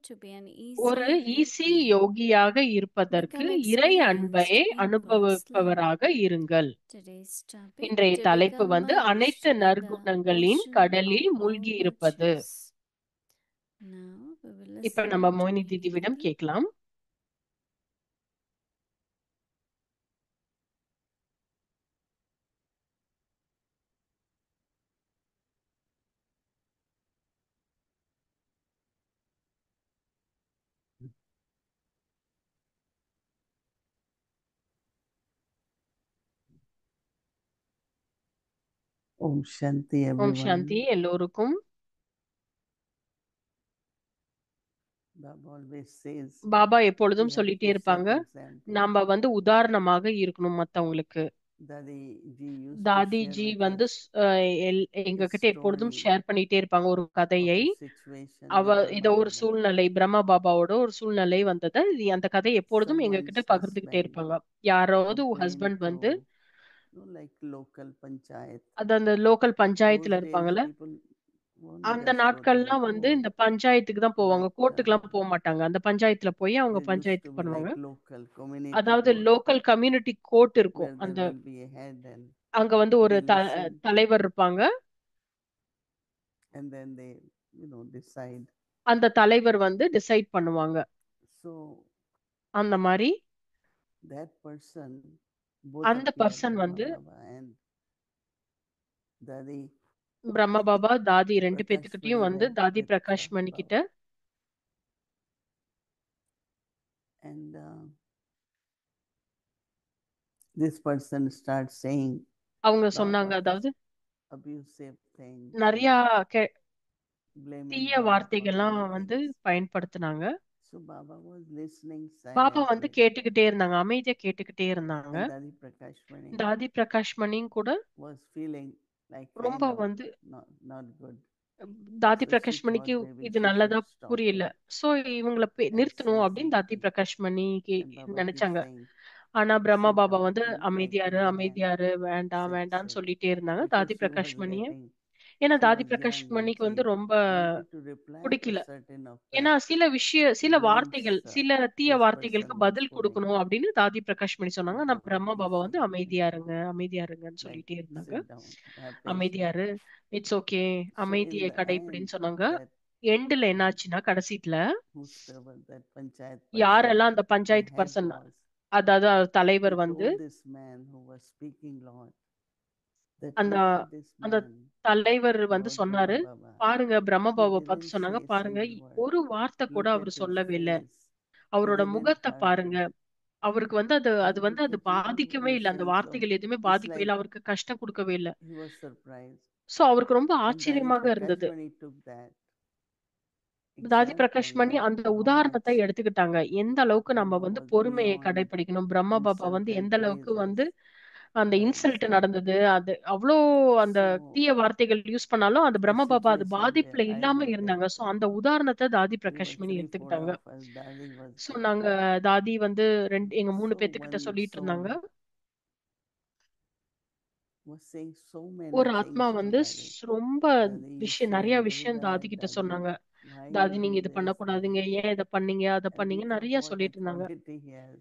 to be an ஒரு easy ஈசி yogi, யோகியாக இருப்பதற்கு become இறை அன்பை experienced in God's love. அனுபவிப்பவராக இருங்கள். Today's topic, இன்றைய to தலைப்பு become வந்து merged அனைத்து in the நற்குணங்களின் ocean கடலில் of all மூழ்கி இருப்பது. virtues. Now we will இப்ப listen நம்ம to மோயினி Mother தீதிவிடம் Mother. கேட்கலாம். Om Shanti, ஓம் everyone. சாந்தி எல்லோருக்கும். Baba always says Baba we எப்பொழுதும் have சொல்லிட்டே to set இருப்பாங்க, example. நாம உதாரணமாக இருக்கணும் மத்தவங்களுக்கு. Daddy ji used to தாதி share ஜி with us எங்க his கிட்ட எப்பொழுதும் story ஷேர் பண்ணிட்டே இருப்பாங்க ஒரு of கதையை. a situation with இதோ Brahma ஒரு Baba. சூழ்நிலை, பிரம்ம பாபாவோட ஒரு சூழ்நிலை வந்தது. அந்த கதையை எப்பொழுதும் எங்க கிட்ட Someone's பகிர்ந்துகிட்டே husband இருப்பாங்க. யாராவது who came husband to like local panchayat. அந்த லோக்கல் Those பஞ்சாயத்துல days இருப்பாங்கல்ல, people won't அந்த just go to the நாட்கள்லாம் court. இந்த பஞ்சாயத்துக்கு தான் போவாங்க, Like கோர்ட்டுக்கெல்லாம் போக மாட்டாங்க. அந்த பஞ்சாயத்துல போய் அவங்க there used to panchayat be பண்ணுவாங்க. like local community அதாவது court லோக்கல் கம்யூனிட்டி கோர்ட் இருக்கும். where there அந்த will be a head and அங்க ஒரு they listen தலைவர் இருப்பாங்க. and then they decide. அந்த தலைவர் டிசைட் பண்ணுவாங்க. So அந்த மாதிரி that person, both அந்த appear person Brahma Baba and Daddy பிரம்ம பாபா தாதி ரெண்டு Prakash பேத்துக்கிட்டயும் Mani met தாதி with பிரகாஷ் மணி Baba. கிட்ட And this person starts saying அவங்க lot சொன்னாங்க, of அதாவது abusive things நிறைய and blaming தீய Baba for வார்த்தைகள்லாம் many things. பயன்படுத்தினாங்க. So Baba was listening Baba silently கேட்டுக்கிட்டே இருந்தாங்க, அமைதியா கேட்டுக்கிட்டே இருந்தாங்க. and Daddy Prakash Mani தாதி பிரகாஷ் மணியும் கூட was feeling like ரொம்ப kind of not good. தாதி So she பிரகாஷ் thought மணிக்கு maybe இது she நல்லதா should stop புரியல. it சோ இவங்கள and நிறுத்தணும் say அப்படின்னு தாதி something. பிரகாஷ் மணிக்கு And Baba keeps நினைச்சாங்க. saying, ஆனா Brahma sit Baba down, don't like அமைதியாரு to demand, அமைதியாரு, வேண்டாம் sit, வேண்டாம்னு sit. சொல்லிட்டே இருந்தாங்க Because தாதி she பிரகாஷ் was மணிய. getting, ஏன்னா she தாதி was பிரகாஷ் young and மணிக்கு she ரொம்ப wanted to reply to பிடிக்கல. certain of ஏன்னா the சில blames வார்த்தைகள், சில தீய this வார்த்தைகளுக்கு person was பதில் putting. கொடுக்கணும் அப்படின்னு தாதி பிரகாஷ் மணி சொன்னாங்க. And ஆனா Baba Brahma keeps Baba saying, அமைதியா இருங்க அமைதியா இருங்கன்னு like, சொல்லிட்டே இருந்தாங்க. sit down, have patience. அமைதியாரு, இட்ஸ் ஓகே, So in அமைதியை the கடைப்பிடின்னு end, சொன்னாங்க. that எண்டுல என்னாச்சுன்னா, கடைசியில whosoever that panchayat person, யாரெல்லாம் அந்த the panchayat head person, was, அதாவது தலைவர் he told this man who was speaking Lord that அந்த look at this அந்த man, தலைவர் Lord சொன்னாரு, Brahma Baba. பாருங்க பிரம்ம He பாபாவை didn't பார்த்து சொன்னாங்க, say a பாருங்க single word. ஒரு வார்த்தை கூட Look அவர் at his சொல்லவே இல்ல. face. He அவரோட didn't முகத்தை hurt பாருங்க, him. அவருக்கு அது And look அது at even பாதிக்கவே in இல்லை. அந்த sense of, வார்த்தைகள் எதுவுமே it's பாதிக்கவே like இல்லை, அவருக்கு கஷ்டம் கொடுக்கவே இல்லை. he was surprised. சோ அவருக்கு ரொம்ப And Daddy ஆச்சரியமாக Prakash இருந்தது. Mani took that தாதி example பிரகாஷ் மணி that அந்த how உதாரணத்தை much எடுத்துக்கிட்டாங்க. எந்த அளவுக்கு நம்ம Brahma was பொறுமையை beyond கடைபிடிக்கணும். பிரம்ம பாபா insult எந்த and அளவுக்கு praises. அந்த Right. இன்சல்ட் So, நடந்தது, அது அவ்வளோ அந்த so தீய வார்த்தைகள் யூஸ் பண்ணாலும் அந்த the பிரம்ம பாபா அது situation பாதிப்புல where I இல்லாம was இருந்தாங்க. there, சோ அந்த உதாரணத்தை தாதி we பிரகாஷ் were மணி 3-4 எடுத்துக்கிட்டாங்க. of us, Daddy was so there. நாங்க தாதி எங்க 3 So பேத்துக்கிட்ட one சொல்லிட்டு இருந்தாங்க. soul was saying so many ஒரு things ஆத்மா to Daddy. ரொம்ப Daddy, you நிறைய shouldn't do விஷயம் that, தாதி கிட்ட Daddy. சொன்னாங்க. Why you தாதி நீங்க do இது this? பண்ணக்கூடாதுங்க, ஏன் இதை பண்ணீங்க, அதை And we பண்ணீங்க, thought நிறைய what சொல்லிட்டு இருந்தாங்க. authority he has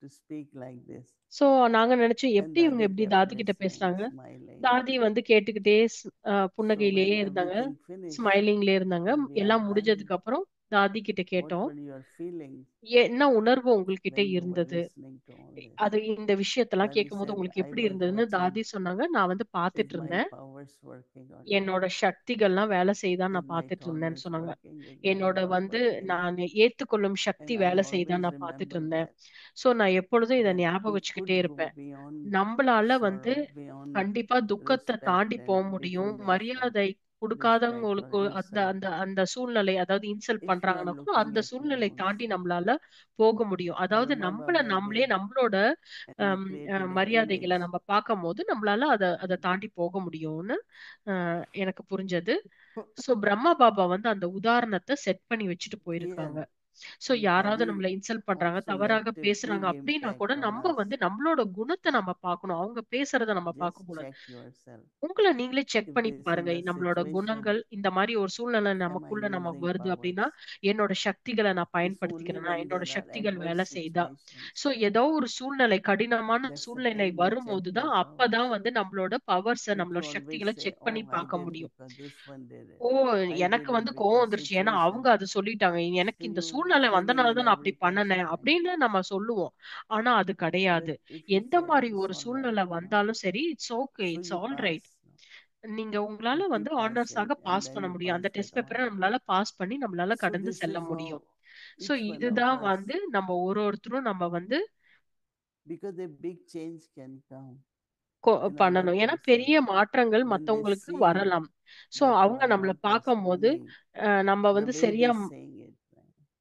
to speak like this. So நாங்க நினைச்சோம், And எப்படி இவங்க Daddy எப்படி kept தாதி கிட்ட listening, பேசுறாங்க. smiling. தாதி கேட்டுக்கிட்டே So புன்னகையிலேயே when இருந்தாங்க, everything finished ஸ்மைலிங்ல இருந்தாங்க. and we எல்லாம் asked Daddy, முடிஞ்சதுக்கு அப்புறம் தாதி கிட்ட what கேட்டோம், were your feelings என்ன உணர்வு உங்ககிட்ட when you were இருந்தது, listening to all this? அது இந்த விஷயத்தெல்லாம் Daddy கேட்கும்போது said, உங்களுக்கு I எப்படி was இருந்ததுன்னு watching, தாதி சொன்னாங்க. நான் is பார்த்துட்டு my இருந்தேன், powers working or not? என்னோட சக்திகள்லாம் வேலை செய்தான் Is நான் my பார்த்துட்டு இருந்தேன்னு tolerance சொன்னாங்க. working? Is my என்னோட love working? நான் ஏத்துக்கொள்ளும் சக்தி And I வேலை always செய்தான் நான் பார்த்துட்டு remember இருந்தேன். that, சோ நான் எப்பொழுதும் இதை that ஞாபகம் we வச்சுக்கிட்டே could go இருப்பேன். beyond நம்மளால sorrow, beyond கண்டிப்பா துக்கத்தை respect தாண்டி போக and முடியும். defamation, மரியாதை respect கொடுக்காதவங்களுக்கு or அந்த insult. அந்த அந்த சூழ்நிலை, அதாவது இன்சல்ட் If you are பண்றாங்கன்னா கூட looking அந்த at your சூழ்நிலை own தாண்டி self, நம்மளால போக முடியும். அதாவது Brahma நம்மள Baba நாமளே did, நம்மளோட and we created an மரியாதைகளை image. நம்ம பார்க்கும் போது நம்மளால அதை தாண்டி போக முடியும்னு எனக்கு புரிஞ்சது. சோ பிரம்மா பாபா அந்த உதாரணத்தை செட் பண்ணி வச்சுட்டு போயிருக்காங்க. Here, சோ யாராவது Daddy நம்மள இன்சல்ட் பண்றாங்க, also தவறாக left a பேசுறாங்க big அப்படின்னா impact கூட on நம்ம us. நம்மளோட குணத்தை நம்ம பார்க்கணும், அவங்க பேசுறத நம்ம Just பார்க்க கூடாது. check yourself. உங்களை நீங்களே செக் If பண்ணி this in பாருங்க, the நம்மளோட situation, குணங்கள் இந்த மாதிரி ஒரு சூழ்நிலை am I நமக்குள்ள நமக்கு using வருது அப்படின்னா powers? என்னோட சக்திகளை நான் If only பயன்படுத்திக்கிறேன்னா, when என்னோட there are சக்திகள் adverse வேலை செய்தா. situations, சோ ஏதோ ஒரு சூழ்நிலை, கடினமான that's the சூழ்நிலை time we check வரும்போதுதான் my powers. அப்பதான் நம்மளோட பவர்ஸ, Not to நம்மளோட always சக்திகளை say, செக் பண்ணி oh, I பார்க்க did முடியும். because this one did it. ஓ I எனக்கு did it கோவம் because வந்துருச்சு, ஏன்னா situation. அவங்க அது சொல்லிட்டாங்க, So எனக்கு இந்த you சூழ்நிலை fill in வந்தனாலதான் நான் அப்படி every பண்ணனேன் punchline. அப்படின்னு நம்ம சொல்லுவோம். ஆனா அது But கிடையாது. if you எந்த say, மாதிரி it's ஒரு all right, சூழ்நிலை no? வந்தாலும் சரி, it's okay, So it's you all right. pass. நீங்க You உங்களால keep ஆனர்ஸாக passing and பாஸ் then பண்ண you முடியும். அந்த pass it டெஸ்ட் on. பேப்பரை நம்மளால பாஸ் பண்ணி நம்மளால So கடந்து this செல்ல is முடியும். how so each one of இதுதான் us, நம்ம ஒருத்தரும் நம்ம because a big change can come. In other பண்ணணும். ஏன்னா person, பெரிய மாற்றங்கள் when they மத்தவங்களுக்கு see வரலாம். சோ that you அவங்க are நம்மள not பார்க்கும்போது responding நம்ம the வந்து way சரியா they're saying it,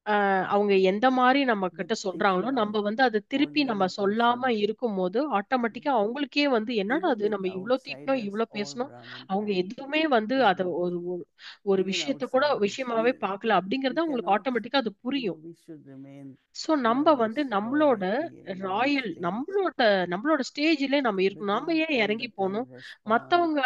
right? அவங்க எந்த மாதிரி நம்ம But கிட்ட if சொல்றாங்களோ you are நம்ம வந்து அது திருப்பி நம்ம ordinary சொல்லாம person, இருக்கும்போது ஆட்டோமேட்டிக்கா அவங்களுக்கே வந்து என்னடா even அது with நம்ம இவ்ளோ திட்டினோம் outsiders, இவ்ளோ all பேசணும் Brahmins, அவங்க right? எதுவுமே வந்து It's அத good. ஒரு ஒரு ஒரு Even விஷயத்த கூட outsiders, விஷயமாவே we பார்க்கல அப்படிங்கறது அவங்களுக்கு cannot, ஆட்டோமேட்டிக்கா அது புரியும். we should remain so in நம்ம our வந்து best நம்மளோட royalty and our Royal stage, நம்மளோட ஸ்டேஜ்ல நம்ம but இருக்கணும். நம்ம not ஏன் all இறங்கி the time போகணும்? respond, மத்தவங்க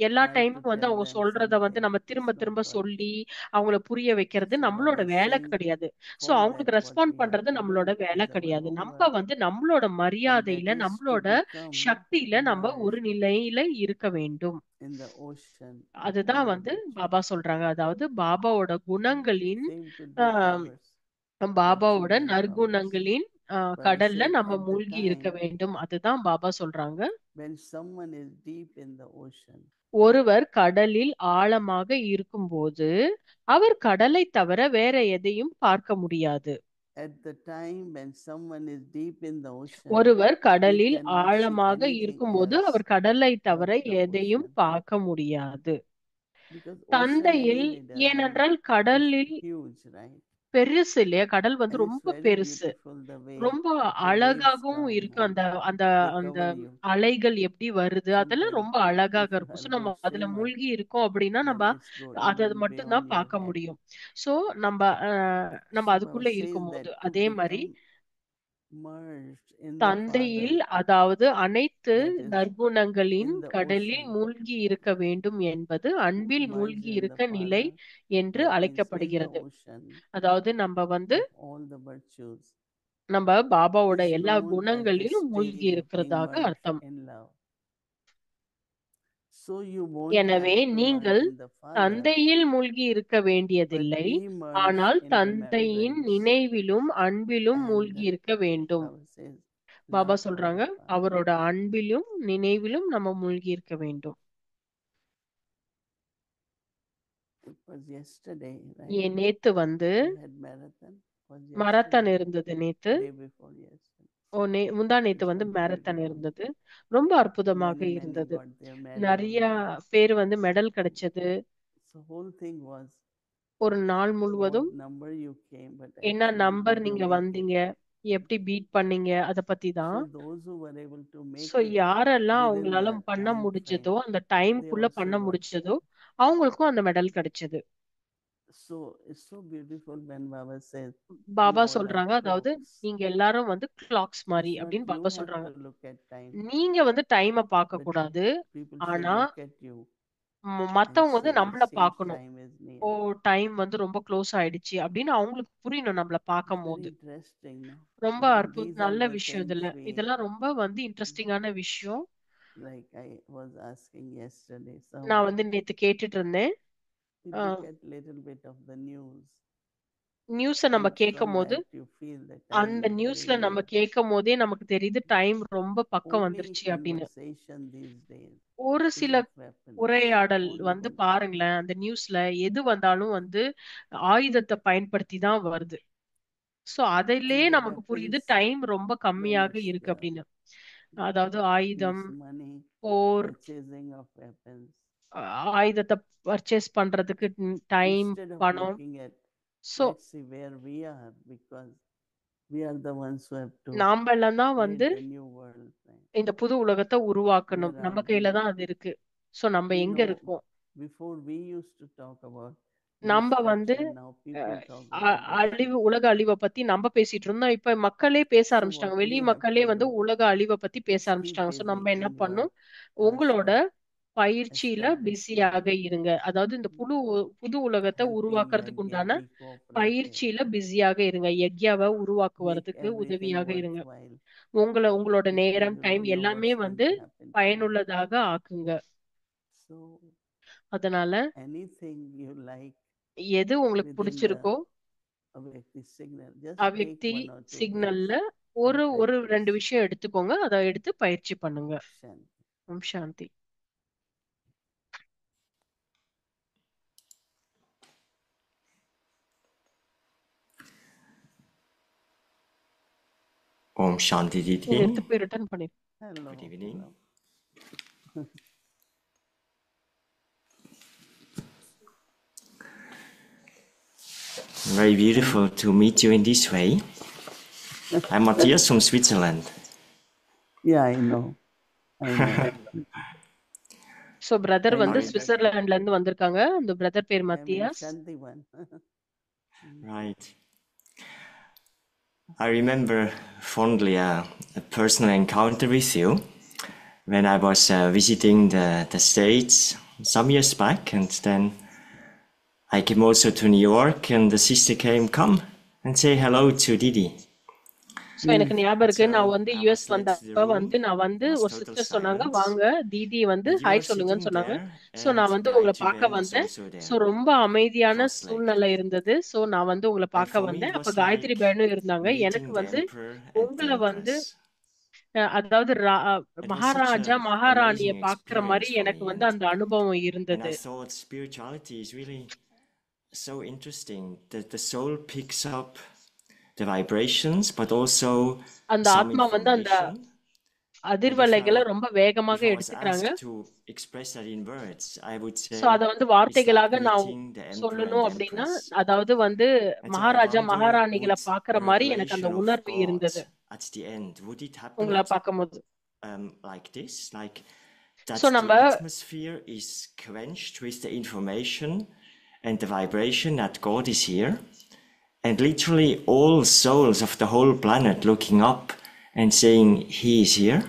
எல்லா try to டைமும் வந்து tell அவங்க them சொல்றத வந்து something. நம்ம It's திரும்ப not திரும்ப working. சொல்லி அவங்கள புரிய வைக்கிறது So நம்மளோட Baba is வேலை saying, கிடையாது. சோ for that அவங்களுக்கு what ரெஸ்பாண்ட் we have பண்றது to நம்மளோட do வேலை is our கிடையாது. நம்ம homework, வந்து நம்மளோட and that மரியாதையில is to நம்மளோட become சக்தியில நம்ம ஒரு immersed நிலையில இருக்க வேண்டும். in the ocean of அதுதான் all the வந்து virtues. பாபா சொல்றாங்க. அதாவது பாபாவோட குணங்களின் Same could be ah ours, பாபாவோட virtues and powers. நற்குணங்களின் Baba கடல்ல said நம்ம at the மூழ்கி இருக்க time வேண்டும். அதுதான் பாபா சொல்றாங்க. when someone is deep in the ocean, ஒருவர் கடலில் ஆழமாக இருக்கும்போது அவர் கடலை தவிர வேற எதையும் பார்க்க முடியாது. at the time when someone is deep in the ocean, ஒருவர் he கடலில் cannot see ஆழமாக anything இருக்கும்போது else அவர் கடலை but தவிர the எதையும் ocean, பார்க்க முடியாது. because ocean தந்தையில் anyway doesn't, ஏனென்றால் is கடலில் huge, right? பெருசு இல்லையா? கடல் வந்து And it's ரொம்ப very பெருசு. beautiful the way ரொம்ப the waves அழகாகவும் come இருக்கு. and அந்த அந்த they அந்த cover you. அலைகள் எப்படி வருது அதெல்லாம் Sometimes ரொம்ப அழகாக if you இருக்கும். are சோ a நம்ம good அதுல swimmer, மூழ்கி இருக்கோம் அப்படின்னா then நம்ம it's go அதை even மட்டும்தான் beyond your பார்க்க head. முடியும். சோ நம்ம நம்ம So Baba அதுக்குள்ள says இருக்கும்போது that to அதே மாதிரி become merged in the Father, தந்தையில் அதாவது அனைத்து that is நற்குணங்களின் in the கடலில் ocean, மூழ்கி இருக்க வேண்டும் என்பது அன்பில் merged மூழ்கி in the இருக்க நிலை Father, என்று that means in the அழைக்கப்படுகிறது. ocean அதாவது நம்ம வந்து of all the virtues, நம்ம பாபாவோட is எல்லா known as the குணங்களிலும் மூழ்கி stage of being இருக்கிறதாக merged அர்த்தம். in love. So you won't எனவே have to merge நீங்கள் in the Father, தந்தையில் மூழ்கி இருக்க but வேண்டியதில்லை, be merged ஆனால் in தந்தையின் remembrance. நினைவிலும் அன்பிலும் And மூழ்கி இருக்க வேண்டும். Baba says, Baba love for சொல்றாங்க the Father. அவரோட அன்பிலும் நினைவிலும் நம்ம மூழ்கி இருக்க வேண்டும். It was yesterday, right? நேத்து வந்து We had marathon. Was marathon yesterday, இருந்தது. நேத்து day before yesterday. முந்தா நேத்து It வந்து was மேரத்தான் beautiful. இருந்தது. ரொம்ப அற்புதமாக Many இருந்தது. got their நிறைய medal. பேர் வந்து மெடல் கிடைச்சது. So whole thing was ஒரு நாள் முழுவதும் what number you came, but என்ன actually நம்பர் did you நீங்க make it? வந்தீங்க, எப்படி பீட் பண்ணீங்க அத பத்தி தான். So those who were able to make so it யாரெல்லாம் within அவங்களால the பண்ண time முடிஞ்சதோ frame, அந்த they டைம்குள்ள also பண்ண got. முடிஞ்சதோ அவங்களுக்கும் அந்த மெடல் கிடைச்சது. So it's so beautiful when Baba says, "You Baba all are சொல்றாங்க அதாவது clocks." நீங்க எல்லாரும் வந்து கிளாக்ஸ் மாதிரி It's not அப்படின்னு you பாபா have சொல்றாங்க. to look at time, நீங்க வந்து டைமை பார்க்க but கூடாது, people should ஆனா look at you and மத்தவங்க வந்து say, நம்மள "Seems பார்க்கணும். time is near." ஓ டைம் வந்து ரொம்ப க்ளோஸ் ஆயிடுச்சு அப்படின்னு அவங்களுக்கு புரியணும் நம்மள It's பார்க்கும் very போது. interesting, no? ரொம்ப Because these are நல்ல the விஷயம் things இதெல்லாம் ரொம்ப வந்து இன்ட்ரெஸ்டிங்கான விஷயம். like I was asking yesterday. So நான் வந்து நேத்து கேட்டுட்டு இருந்தேன். you look at little bit of the news, நியூஸ நம்ம and கேட்கும் from போது that you feel the time அந்த is very நியூஸ்ல நம்ம near. கேட்கும் போதே நமக்கு தெரியுது டைம் ரொம்ப பக்கம் Only வந்துருச்சு அப்படின்னு. conversation these days ஒரு is சில of weapons. உரையாடல் Only வந்து weapons. பாருங்களேன், அந்த நியூஸ்ல எது வந்தாலும் வந்து ஆயுதத்தை பயன்படுத்தி தான் வருது. சோ And அதிலேயே the நமக்கு புரியுது weapons டைம் ரொம்ப when கம்மியாக it's இருக்கு the அப்படின்னு. அதாவது ஆயுதம், means money, போர், purchasing of weapons. ஆயுதத்தை பர்ச்சேஸ் பண்றதுக்கு டைம், Instead of பணம். looking at, so let's see where we are, because we are the ones who have to நாம எல்லாம் தான் create வந்து the new world. Right? இந்த புது உலகத்தை உருவாக்கணும். Where நம்ம are கையில we? தான் அது இருக்கு. சோ நம்ம We எங்க know இருக்கோம்? before we used to talk about நம்ம வந்து destruction, now people talk about அழிவு, உலக அழிவை பத்தி நம்ம பேசிட்டு இருந்தோம். இப்ப மக்களே பேச So ஆரம்பிச்சிட்டாங்க. what வெளி we have மக்களே to வந்து do, உலக அழிவை பத்தி பேச just keep ஆரம்பிச்சிட்டாங்க. சோ busy நம்ம என்ன in your பண்ணும், உங்களோட ashram, பயிற்சியில establishment, பிஸியாக இருங்க. அதாவது இந்த புது உலகத்தை helping உருவாக்குறதுக்கு yagya, உண்டான be cooperative, பயிற்சியில பிஸியாக இருங்க. யக்யாவை make உருவாக்குவதற்கு everything உதவியாக இருங்க. worthwhile, உங்களோட because நேரம், you டைம் don't know எல்லாமே what's going வந்து to happen tomorrow. பயனுள்ளதாக ஆக்குங்க. So அதனால anything you like எது உங்களுக்கு within the பிடிச்சிருக்கோ Avyakti signal, just take அவ்யக்தி 1 or 2 days சிக்னல்ல and ஒரு practice. 2 விஷயம் எடுத்துக்கோங்க. அதை எடுத்து பயிற்சி பண்ணுங்க. Shanti. ஓம் சாந்தி. Om Shanti Didi. எடுத்து போய் ரிட்டர்ன் பண்ணி. Hello. Good evening. Hello. Very beautiful to meet you in this way. I'm Matthias from Switzerland. Yeah, I know. So brother வந்து I- சுவிட்சர்லாந்துல இருந்து வந்திருக்காங்க. அந்த பிரதர் பேர் I'm in Mathias. Shantivan. Right. I remember fondly a personal encounter with you when I was visiting the States some years back, and then I came also to New York, and the sister came, come and say hello to Didi. So எனக்கு ஞாபகம் இருக்கு, நான் வந்து I US was led to the வந்தப்ப room. வந்து நான் வந்து It was ஒரு total சிஸ்டர் சொன்னாங்க, silence. வாங்க தீதி வந்து And you ஹாய் were சொல்லுங்கன்னு sitting சொன்னாங்க. there, சோ நான் and வந்து உங்களை Gayatri பார்க்க Ben was வந்தேன். also there. சோ ரொம்ப அமைதியான Cross-legged. சூழ்நிலை இருந்தது. சோ நான் வந்து உங்களை And பார்க்க for me, வந்தேன். it அப்ப was காயத்ரி like பேனும் இருந்தாங்க. meeting எனக்கு the வந்து emperor and the உங்களை வந்து empress. அதாவது It was such Maharaja an மகாராணிய amazing பாக்குற மாதிரி experience for எனக்கு me, வந்து அந்த அனுபவம் and I இருந்தது. thought spirituality is really so interesting that the soul picks up the vibrations, but also அந்த some ஆத்மா வந்து அந்த information. And அதிர்வலைகளை ரொம்ப வேகமாக if I was எடுத்துக்கிறாங்க. asked to express that in words, I would say so அத வந்து it's like வார்த்தைகளாக நான் meeting the emperor and சொல்லணும் the அப்படின்னா, empress. அதாவது வந்து And so I Maharaja wonder, மகாராணிகளை would பாக்குற a மாதிரி எனக்கு அந்த revelation of உணர்வு God இருந்தது at the end, would it happen உங்களை பார்க்கும்போது. like this? Like that so the நம்ம atmosphere is quenched with the information and the vibration that God is here, and literally all souls of the whole planet looking up and saying He is here?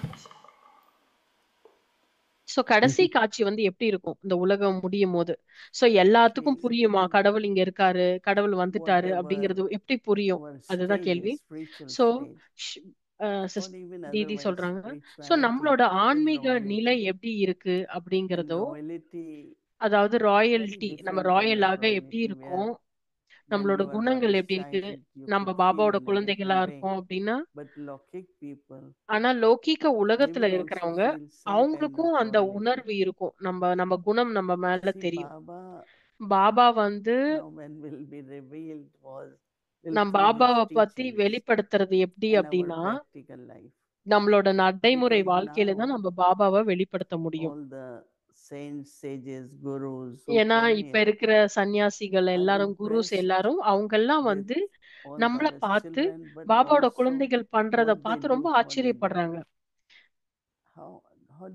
So கடைசி காட்சி வந்து எப்படி இருக்கும் இந்த உலகம் முடியும் போது? சோ எல்லாத்துக்கும் புரியுமா கடவுள் இங்க இருக்காரு, கடவுள் வந்துட்டாரு Whatever அப்படிங்கிறது எப்படி புரியும்? our அதுதான் stage கேள்வி. is, spiritual so stage, or even Didi otherwise சொல்றாங்க, சோ spirituality, நம்மளோட people ஆன்மீக நிலை royalty எப்படி இருக்கு and அப்படிங்கிறதோ, royalty, அதாவது very ராயல்டி, நம்ம different kind of ராயலாக எப்படி royalty, where இருக்கோம், when நம்மளோட you are குணங்கள் Baba's எப்படி இருக்கு, child, you நம்ம could feel பாபாவோட in a குழந்தைகளா different way. இருக்கோம் அப்படின்னா. But Lokik people, ஆனா லௌகீக they உலகத்துல will also இருக்கிறவங்க feel some kind of அவங்களுக்கும் அந்த royalty. உணர்வு இருக்கும். நம்ம குணம் நம்ம மேல See, தெரியும். Baba பாபா வந்து now when will be revealed was will நம் through his பாபாவை பத்தி teachings வெளிப்படுத்துறது எப்படி and our அப்படின்னா, practical life. நம்மளோட நடைமுறை Because வாழ்க்கையில தான் now நம்ம பாபாவை வெளிப்படுத்த முடியும். all the saints, sages, gurus who ஏன்னா come இப்ப here இருக்கிற சன்னியாசிகள் are எல்லாரும், குருஸ் impressed எல்லாரும், அவங்கெல்லாம் with வந்து all நம்மள Baba's பார்த்து children, but பாபாவோட also குழந்தைகள் பண்றத what they பார்த்து do, ரொம்ப what they do. ஆச்சரியப்படுறாங்க. How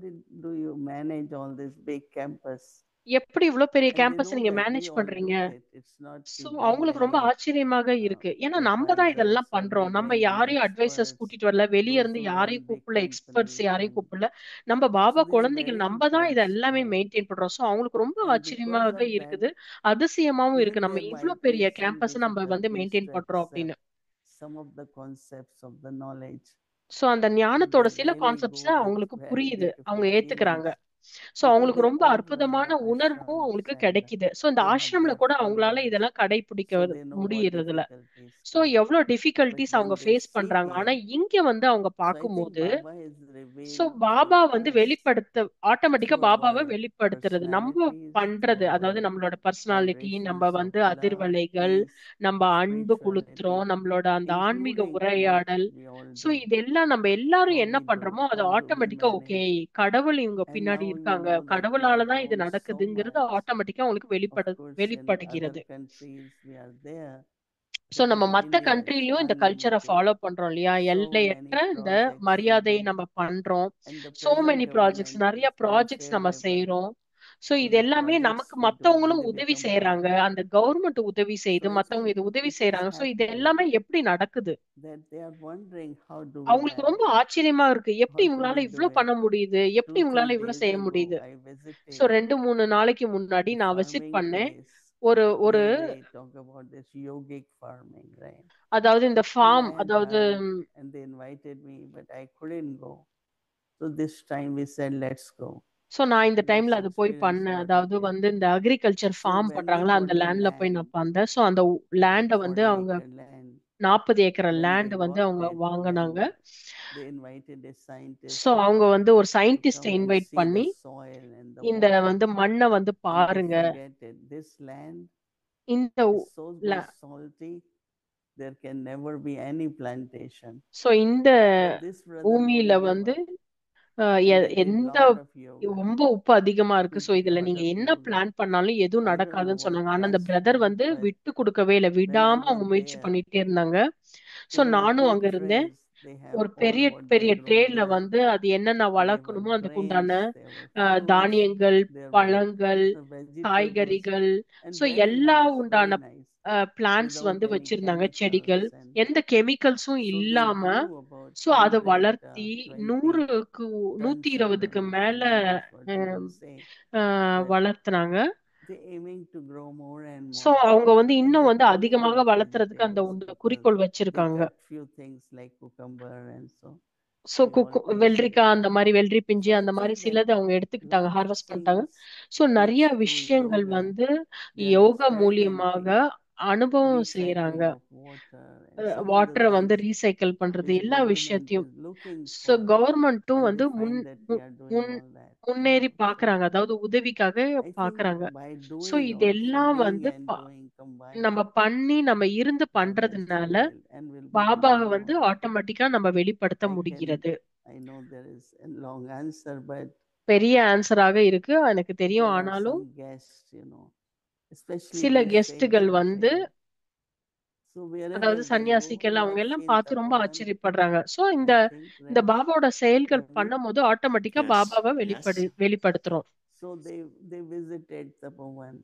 do you manage all this big campus? எப்படி இவ்வளவு பெரிய And they கேம்பஸ் know நீங்க that மேனேஜ் we all பண்றீங்க? do it. It's not so we bring அவங்களுக்கு ரொம்ப any ஆச்சரியமாக இருக்கு. ஏன்னா நம்ம தான் advisors இதெல்லாம் or we பண்றோம். நம்ம bring any யாரையும் அட்வைசர்ஸ் experts, கூட்டிட்டு வரல, வெளிய those இருந்து who run யாரையும் big கூப்பிடல, எக்ஸ்பர்ட்ஸ் companies, யாரையும் and கூப்பிடல. நம்ம so பாபா they are குழந்தைகள் very நம்ம தான் இத impressed. எல்லாமே மெயின்டைன் பண்றோம். சோ அவங்களுக்கு ரொம்ப And because ஆச்சரியமாக of that, இருக்குது, அதிசயமாவும் even இருக்கு, நம்ம their இவ்ளோ mind பெரிய is in கேம்பஸ் நம்ம வந்து difficulties மெயின்டைன் to பண்றோம் accept அப்படின்னு. some of the concepts of the knowledge. So அந்த But ஞானத்தோட they சில really கான்செப்ட்ஸ் go with அவங்களுக்கு very புரியுது, அவங்க beautiful ஏத்துக்கிறாங்க. feelings சோ because அவங்களுக்கு they ரொம்ப come to அற்புதமான our உணர்வும் ashrams அவங்களுக்கு and கிடைக்குது. சோ இந்த they have ஆசிரம்ல their கூட அவங்களால followers, இதெல்லாம் கடைபிடிக்க so they know what முடியறதில்ல. difficulties so come. எவ்வளவு But டிஃபிகல்டிஸ் அவங்க when they ஃபேஸ் see பண்றாங்க. ஆனா here, இங்க வந்து அவங்க so I think பார்க்கும்போது, Baba is so revealed Baba through வந்து us, வெளிப்படுத்த ஆட்டோமேட்டிக்கா through பாபாவை our வெளிப்படுத்துறது நம்ம personalities, பண்றது. through அதாவது our நம்மளோட பர்சனாலிட்டி, நம்ம vibrations of வந்து love, அதிர்வலைகள், peace, நம்ம அன்பு spirituality, குளுத்துறோம், நம்மளோட அந்த ஆன்மீக including what உரையாடல். we all சோ do, இதெல்லாம் நம்ம எல்லாரும் how என்ன we do, பண்றோமோ அது how do we ஆட்டோமேட்டிக்கா ஓகே, manage. கடவுள் இவங்க And பின்னாடி now you இருக்காங்க, know that we are கடவுளாலதான் இது grown so நடக்குதுங்கிறது much. ஆட்டோமேட்டிக்கா உங்களுக்கு Of course, in other வெளிப்படுகிறது. countries we are there, so but நம்ம in மத்த India it's கண்ட்ரிலயும் இந்த கல்ச்சரை unlimited. ஃபாலோ பண்றோம் இல்லையா? So many எல்லையற்ற இந்த projects we மரியாதையை do, நம்ம பண்றோம். and the so present many projects, government நிறைய is very ப்ராஜெக்ட்ஸ் நம்ம favorable. செய்யறோம். சோ So இது the எல்லாமே projects நமக்கு we do, மத்தவங்களும் when they உதவி become செய்யறாங்க, public, அந்த கவர்மெண்ட் உதவி so செய்து I மத்தவங்க think இது உதவி it is செய்யறாங்க. சோ இது happening எல்லாமே எப்படி நடக்குது? that they are wondering how do we அவங்களுக்கு ரொம்ப manage, ஆச்சரியமா இருக்கு, எப்படி how do இவங்களால we do இவ்ளோ it. பண்ண முடியுது, எப்படி 2-3 இவங்களால இவ்ளோ days செய்ய ago முடியுது. I சோ visited 2-3 நாளைக்கு முன்னாடி a நான் விசிட் farming பண்ணேன். place ஒரு ஒரு where they talk about this yogic farming, right? அதாவது இந்த And ஃபார்ம், I had அதாவது heard and they invited me, but I couldn't go. So this time we said, let's go. So நான் இந்த This டைம்ல அது போய் experience பண்ணேன். what அதாவது it is. வந்து இந்த agriculture So farm when we பண்றாங்களா, அந்த got the லேண்ட்ல போய் land, நான் பார்த்தேன். சோ அந்த that லேண்ட வந்து 40 அவங்க acre land, 40 acre when land they வந்து got அவங்க it, வாங்கினாங்க. then they invited a scientist so அவங்க வந்து ஒரு to சயின்டிஸ்ட come and invite see பண்ணி the soil and the இந்த water. வந்து மண்ணை வந்து And they பாருங்க, forget it. This land இந்த is so much salty, there can never be any plantation. So இந்த But this brother பூமியில Bodhidharma, வந்து and they did எந்த lot of yoga, ரொம்ப உப்பு அதிகமா இருக்கு, சோ இதுல lot நீங்க of என்ன yoga. பிளான் பண்ணாலும் எதுவும் I don't know நடக்காதுன்னு what சொன்னாங்க. ஆனா அந்த caused பிரதர் that, வந்து but விட்டு கொடுக்கவே இல்லை, when I விடாம was அவங்க முயற்சி there, பண்ணிட்டே இருந்தாங்க. சோ in a நானும் big அங்க இருந்தேன். trays, they have ஒரு all பெரிய what they பெரிய grow ட்ரேல there. வந்து அது என்னென்ன There were வளர்க்கணுமோ அதுக்குண்டான grains, there were fruits, தானியங்கள், there were பழங்கள், vegetables, காய்கறிகள், and சோ very எல்லா nice, very உண்டான nice, பிளான்ட்ஸ் without வந்து any வச்சிருந்தாங்க, செடிகள், chemicals. And எந்த கெமிக்கல்ஸும் so they இல்லாம. grew about சோ அதை 120 வளர்த்தி 100க்கு tons 120க்கு of மேல tomatoes, what people say, but வளர்த்துனாங்க. they aiming to grow more and so more. அவங்க வந்து And இன்னும் they வந்து cultivate அதிகமாக வளர்த்துறதுக்கு அந்த vegetables because குறிக்கோள் they வச்சிருக்காங்க. cut few things like cucumber and so so small pieces. வெள்ளரிக்காய் அந்த மாதிரி, வெள்ளரி பிஞ்சு So I அந்த மாதிரி think that சிலது அவங்க எடுத்துக்கிட்டாங்க, lot of ஹார்வெஸ்ட் பண்ணிட்டாங்க. things சோ நிறைய next to விஷயங்கள் yoga, வந்து they are யோகா மூலியமாக experimenting அனுபவம் செய்யறாங்க. recycling of water and some of the வாட்டரை வந்து things ரீசைக்கிள் பண்றது, which எல்லா government விஷயத்தையும். is looking சோ for, கவர்மெண்ட்டும் and வந்து they find that we are doing முன் all that, முன்னேறி So பாக்குறாங்க, அதாவது உதவிக்காக I think பாக்குறாங்க. by சோ doing also, இதெல்லாம் being வந்து and doing combined, நம்ம பண்ணி நம்ம இருந்து all that பண்றதுனால will and will be பாபாவை doing வந்து more. ஆட்டோமேட்டிக்கா நம்ம வெளிப்படுத்த I can முடிகிறது. I know there is a long answer, but பெரிய ஆன்சராக இருக்கு எனக்கு தெரியும். there are ஆனாலும் some guests, especially சில these கெஸ்டுகள் saints வந்து, inside. So wherever அதாவது they go, சன்னியாசிகள், you அவங்க have எல்லாம் seen பார்த்து ரொம்ப Tapovan, ஆச்சரியப்படுறாங்க. சோ இந்த I think, இந்த Raj, பாபாவோட செயல்கள் have you? பண்ணும் போது ஆட்டோமேட்டிக்கா Yes, பாபாவை yes. வெளிப்படுத்துறோம். So they visited Tapovan,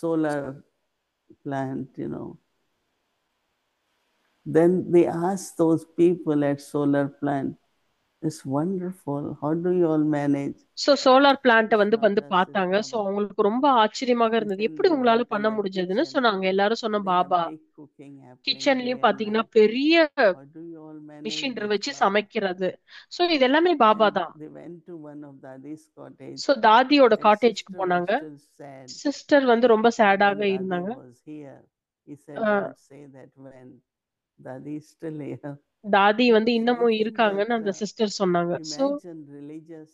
solar plant, Then they asked those people at solar plant, it's wonderful, how do you all manage? So solar பிளான்ட்ட வந்து Krishna Das is பார்த்தாங்க. So Baba. அவங்களுக்கு ரொம்ப ஆச்சரியமாக இருந்தது, Then எப்படி they உங்களால went in பண்ண the முடிஞ்சதுன்னு. So kitchen. நாங்க எல்லாரும் சொன்னோம், They have Baba big cooking happening day கிச்சன்லயும் and பாத்தீங்கன்னா night. பெரிய How do you all manage machine this, வச்சு Baba? சமைக்கிறது. சோ இது எல்லாமே பாபா And தான். they went to one of Dadi's cottage, so தாதியோட and காட்டேஜ்க்கு sister was போனாங்க. still sad. சிஸ்டர் வந்து ரொம்ப When சேடாக Dadi இருந்தாங்க. was here, he said, ah don't say that when Dadi is still here. தாதி வந்து So I இன்னமும் think that இருக்காங்கன்னு அந்த சிஸ்டர் சொன்னாங்க. So imagine religious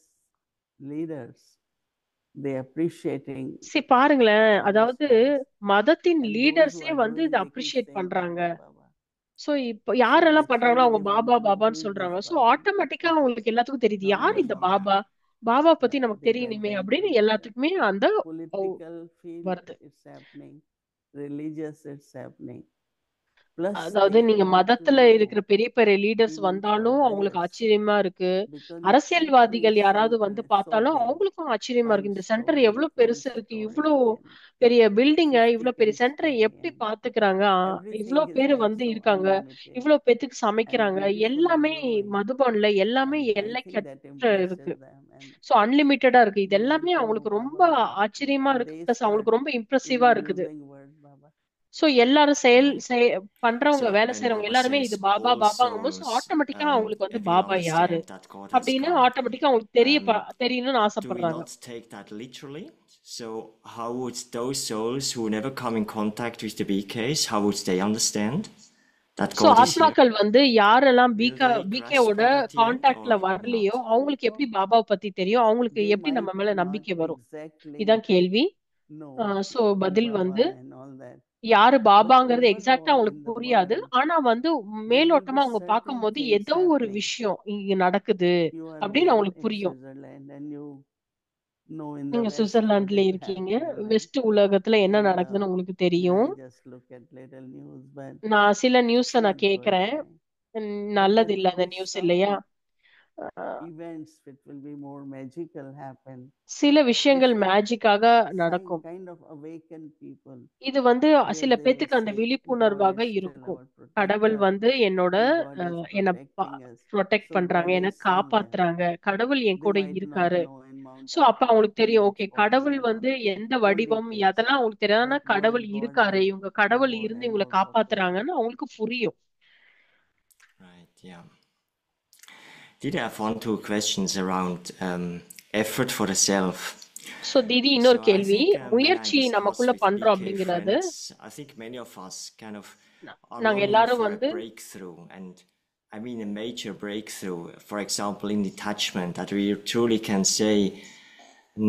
leaders, they appreciating பாருங்களேன், all this அதாவது fast, மதத்தின் and those who லீடர்ஸே are வந்து doing, இதை they keep அப்ரிஷியேட் saying பண்றாங்க. Baba, Baba. சோ இப்போ So யாரெல்லாம் பண்றாங்களோ naturally அவங்க they want Baba to know பாபான்னு who is சொல்றாங்க. this so Baba. ஆட்டோமேட்டிக்கா அவங்களுக்கு எல்லாத்துக்கும் தெரியுது, Now யார் they இந்த know. பாபா, பாபா பத்தி Yeah, நமக்கு they தெரியணுமே went அப்படின்னு into the எல்லாத்துக்குமே அந்த political field, வருது. it's happening, religious, it's happening. Plus அதாவது they நீங்க want to மதத்துல இருக்கிற know பெரிய பெரிய லீடர்ஸ் even for வந்தாலும் அவங்களுக்கு others, ஆச்சரியமா இருக்கு. because the அரசியல்வாதிகள் country யாராவது center வந்து is so பார்த்தாலும் big, அவங்களுக்கும் ஆச்சரியமா இருக்கு, இந்த சென்டர் 5 story, எவ்வளவு 4 பெருசு இருக்கு, story, இவ்வளோ and பெரிய பில்டிங்க, 50 இவ்வளவு பெரிய can சென்டரை stay, எப்படி and பாத்துக்கிறாங்க, everything இவ்வளவு is பேரு like வந்து so இருக்காங்க, unlimited இவ்வளவு பேத்துக்கு and சமைக்கிறாங்க, beautifully எல்லாமே growing, மதுபான்ல எல்லாமே and I think that எல்லைக்கற்ற இருக்கு. impresses them, and சோ அன்லிமிட்டடா இருக்கு. இது they want எல்லாமே to know அவங்களுக்கு ரொம்ப Baba, Baba, ஆச்சரியமா and இருக்கு, they பிளஸ் start அவங்களுக்கு ரொம்ப இம்ப்ரெசிவா even இருக்குது. using word Baba. சோ எல்லாரும் Right. பண்றவங்க, So வேலை when செய்யறவங்க Baba எல்லாருமே இது says பாபா all பாபாங்கும்போது souls ஆட்டோமேட்டிக்கா அவங்களுக்கு வந்து will பாபா யாரு understand that God has அப்படின்னு come, ஆட்டோமேட்டிக்கா அவங்களுக்கு தெரியணும்னு do we ஆசைப்படுறாங்க. not take that literally? So how would those souls who never come in contact with the BKs, how would they understand that so God is here? ஆத்மாக்கள் வந்து யாரெல்லாம் Will they பிகேவோட grasp that at the end கான்டாக்ட்ல or வரலையோ not? அவங்களுக்கு எப்படி பாபாவை பத்தி தெரியும், அவங்களுக்கு They எப்படி might நம்ம மேல not நம்பிக்கை வரும், exactly இதான் கேள்வி. know சோ who பதில் Baba வந்து and all that, யாரு but பாபாங்கிறது எக்ஸாக்டா overall அவங்களுக்கு in the புரியாது. world ஆனா வந்து there will be மேலோட்டமா அவங்க certain பார்க்கும்போது things ஏதோ ஒரு happening. விஷயம் இங்க நடக்குது You are அப்படின்னு there அவங்களுக்கு in புரியும். Switzerland and you know in the நீங்க West what சுவிட்சர்லாந்துல is இருக்கீங்க, happening, வெஸ்ட் உலகத்துல என்ன and நடக்குதுன்னு உங்களுக்கு I தெரியும். just look at little news, but நான் சில நியூஸ it's நான் not good, கேக்குறேன், right? But நல்லது there இல்ல will அந்த be நியூஸ் இல்லையா. some events which will be more magical happen, சில which விஷயங்கள் will மேஜிக்காக நடக்கும். kind of awaken people இது வந்து where சில they will பேத்துக்கு அந்த say God விழிப்புணர்வாக is still இருக்கும். our கடவுள் protector, வந்து என்னோட God is என்ன protecting us, ப்ரொடெக்ட் so பண்றாங்க, God என்ன is somewhere. காப்பாத்துறாங்க, கடவுள் என் They கூட might not இருக்காரு. know in Mount சோ அப்ப அவங்களுக்கு Abu தெரியும், in ஓகே which body கடவுள் and all, வந்து எந்த full வடிவம் details, அதெல்லாம் அவங்களுக்கு தெரியாதுன்னா but knowing கடவுள் God இருக்காரு, will இவங்க be கடவுள் more இருந்து and இவங்களை more popular. காப்பாத்துறாங்கன்னு அவங்களுக்கு புரியும். Right, yeah. Did I have 1-2 questions around effort for the self? So Didi இன்னொரு So I கேள்வி, think when I முயற்சி discuss நமக்குள்ள with பண்றோம் BK அப்படிங்கிறது, friends, I think many of us kind of are நாங்க longing எல்லாரும் for a வந்து breakthrough, and I mean a major breakthrough. For example, in detachment, that we truly can say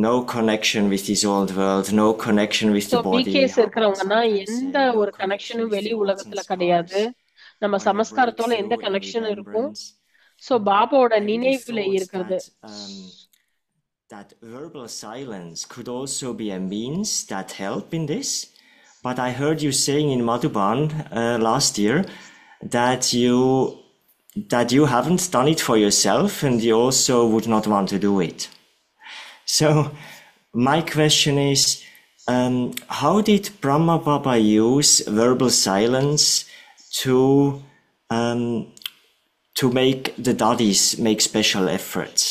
no connection with this old world, no connection with so the body. பிகேஸ் How இருக்கிறவங்கன்னா some can எந்த say no ஒரு connection கனெக்ஷனும் with வெளி the odds and உலகத்துல கிடையாது. scars, நம்ம or a சமஸ்காரத்தோட எந்த breakthrough in connection இருக்கும். remembrance. So பாபாவோட I really நினைவுல thought இருக்கிறது. that verbal silence could also be a means that help in this. But I heard you saying in Madhuban last year that you haven't done it for yourself and you also would not want to do it. So my question is, how did Brahma Baba use verbal silence to make the dadis make special efforts?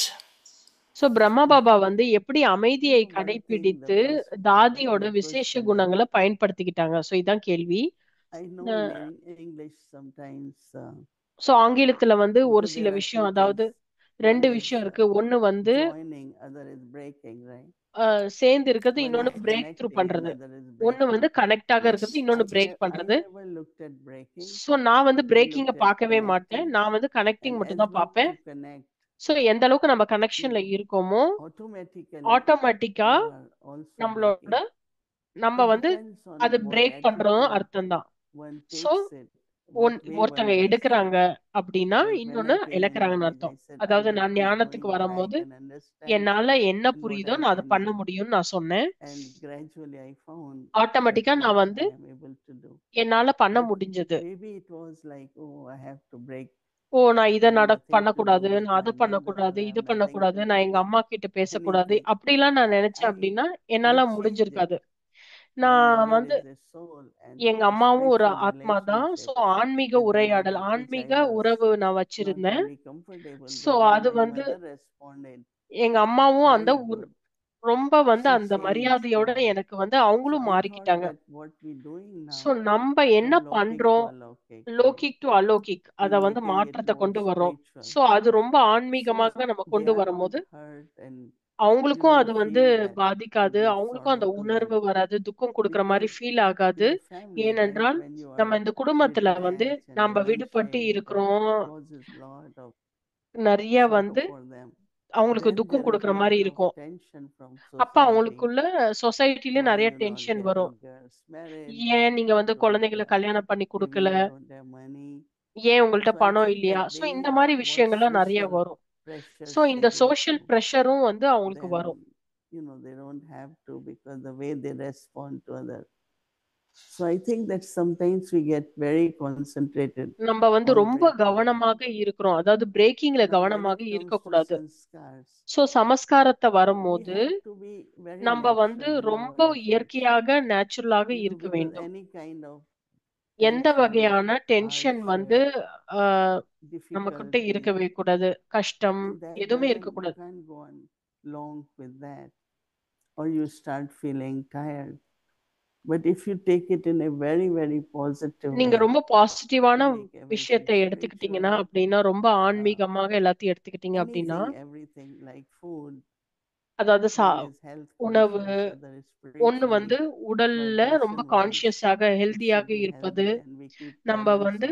So Brahma Baba வந்து எப்படி அமைதியை கடைபிடித்து தாதியோட விசேஷ குணங்களை பயன்படுத்திக்கிட்டாங்க? So இதான் கேள்வி. I know in English sometimes so ஆங்கிலத்துல வந்து ஒரு because சில there are விஷயம், two அதாவது things. ரெண்டு One is விஷயம் இருக்கு. ஒண்ணு வந்து joining, other is breaking, right? சேர்ந்து இருக்கிறது, One இன்னொன்னு is பிரேக் த்ரூ connecting, பண்றது. another is ஒண்ணு breaking. வந்து கனெக்ட் ஆக இருக்கிறது, இன்னொன்னு பிரேக் I பண்றது. never looked at breaking. So நான் வந்து I பிரேக்கிங்க looked at பார்க்கவே மாட்டேன். connecting, நான் வந்து கனெக்டிங் and மட்டும் as தான் much பார்ப்பேன். you connect, சோ எந்த அளவுக்கு நம்ம you கனெக்ஷன்ல know, இருக்கோமோ automatically ஆட்டோமேட்டிக்கா you are also நம்மளோட breaking. நம்ம It வந்து depends on அது what பிரேக் பண்றதும் attitude அர்த்தம் தான். one so takes it, what way one ஒருத்தங்க takes it. எடுக்கிறாங்க அப்படின்னா Like when இன்னொன்னு I came in இழக்கிறாங்கன்னு knowledge, I அர்த்தம். said I அதாவது will நான் keep ஞானத்துக்கு going what I வரும்போது can understand என்னால என்ன and what புரியுதோ I நான் அதை can பண்ண do. முடியும்னு நான் சொன்னேன். And gradually I found ஆட்டோமேட்டிக்கா that நான் what வந்து I am able to do. என்னால பண்ண But முடிஞ்சது. maybe it was like, oh, I have to break. நான் இதை I have nothing to பண்ணக்கூடாது, do with நான் அதை my பண்ணக்கூடாது, mother. I இது have nothing பண்ணக்கூடாது, to நான் do எங்க with அம்மா கிட்ட பேசக்கூடாது, anything. அப்படிலாம் நான் நினைச்சேன் I அப்படின்னா என்னால changed it. முடிஞ்சிருக்காது. My நான் mother வந்து is a soul and எங்க a அம்மாவும் ஒரு spiritual ஆத்மா தான். relationship சோ ஆன்மீக with the உரையாடல், mother, which I ஆன்மீக was உறவு நான் not வச்சிருந்தேன். very comfortable. So But then அது my வந்து mother responded எங்க அம்மாவும் அந்த very good. ரொம்ப வந்து She அந்த changed மரியாதையோட now. எனக்கு வந்து So அவங்களும் I thought மாறிக்கிட்டாங்க. that what we doing so now நம்ம என்ன from Lokik to பண்றோம், Alokik, right? லோகிக் டு அலோகிக், அத In வந்து making it மாற்றத்தை more கொண்டு வர்றோம். spiritual. சோ அது ரொம்ப So ஆன்மீகமாக நம்ம they கொண்டு are not வரும்போது hurt and அவங்களுக்கும் அது வந்து feel that பாதிக்காது. give அவங்களுக்கும் அந்த sorrow to them. உணர்வு வராது, துக்கம் கொடுக்கிற மாதிரி Because ஃபீல் ஆகாது. in the family, right, ஏனென்றால் when you நம்ம are இந்த குடும்பத்துல வந்து detached and நம்ம விடுபட்டு renunciate, that இருக்கிறோம், causes lot of நிறைய sorrow வந்து for them. அவங்களுக்கு Then துக்கம் there is கொடுக்கிற lot மாதிரி of இருக்கும். tension from அப்ப society. அவங்களுக்குள்ள சொசைட்டில Why நிறைய you not டென்ஷன் வரும். getting girls married? ஏன் நீங்க வந்து Don't குழந்தைகளை கல்யாணம் பண்ணி maybe கொடுக்கல, you don't have money. ஏன் உங்கள்ட்ட So I பணம் think இல்லையா? that சோ they இந்த மாதிரி what விஷயங்கள்லாம் நிறைய social வரும். pressures சோ they இந்த go சோஷியல் through, ப்ரெஷரும் வந்து அவங்களுக்கு then வரும். they don't have to because the way they respond to others. So I think that sometimes we get very concentrated நம்ம வந்து on ரொம்ப breaking. கவனமாக இருக்கிறோம், அதாவது பிரேக்கிங்ல Now when கவனமாக it comes to இருக்கக்கூடாது. sanskars, சோ சமஸ்காரத்தை we வரும்போது have to be very நம்ம வந்து natural in ரொம்ப our efforts. இயற்கையாக நேச்சுரலாக இருக்க Because வேண்டும். any kind of எந்த tension, வகையான டென்ஷன் வந்து hardship, நம்ம கிட்ட difficulty, இருக்கவே கூடாது, கஷ்டம் in that எதுவுமே time you இருக்கக்கூடாது. can't go on long with that, or you start feeling tired. But if you take it in a very, very positive நீங்க way, ரொம்ப பாசிட்டிவான to make everything விஷயத்தை எடுத்துக்கிட்டீங்கன்னா spiritual, அப்படின்னா, ரொம்ப ஆன்மீகமாக எல்லாத்தையும் எடுத்துக்கிட்டீங்க அப்படின்னா, everything like food, அதாவது one is health உணவு, conscious, other is ஒண்ணு வந்து spiritually, உடல்ல ரொம்ப vibration wise, கான்சியஸாக it ஹெல்தியாக should be இருப்பது. healthy and we keep நம்ம balance வந்து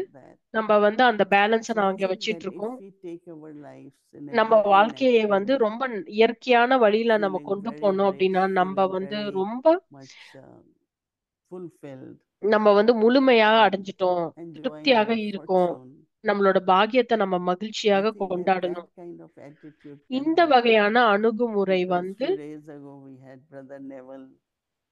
of that. அந்த பேலன்ஸை So I நாங்க think that வச்சிட்டு if இருக்கோம். we take our lives in a நம்ம very வாழ்க்கையை natural வந்து way, ரொம்ப இயற்கையான வழியில நம்ம feeling கொண்டு very போனோம் rich, அப்படின்னா, நம்ம feeling வந்து very ரொம்ப much fulfilled, நம்ம வந்து முழுமையாக and அடைஞ்சிட்டோம், enjoying திருப்தியாக our இருக்கும், fortune, நம்மளோட பாக்கியத்தை நம்ம I மகிழ்ச்சியாக think that கொண்டாடணும். kind of attitude can இந்த help. வகையான அணுகுமுறை Because வந்து, few days ago we had Brother Neville,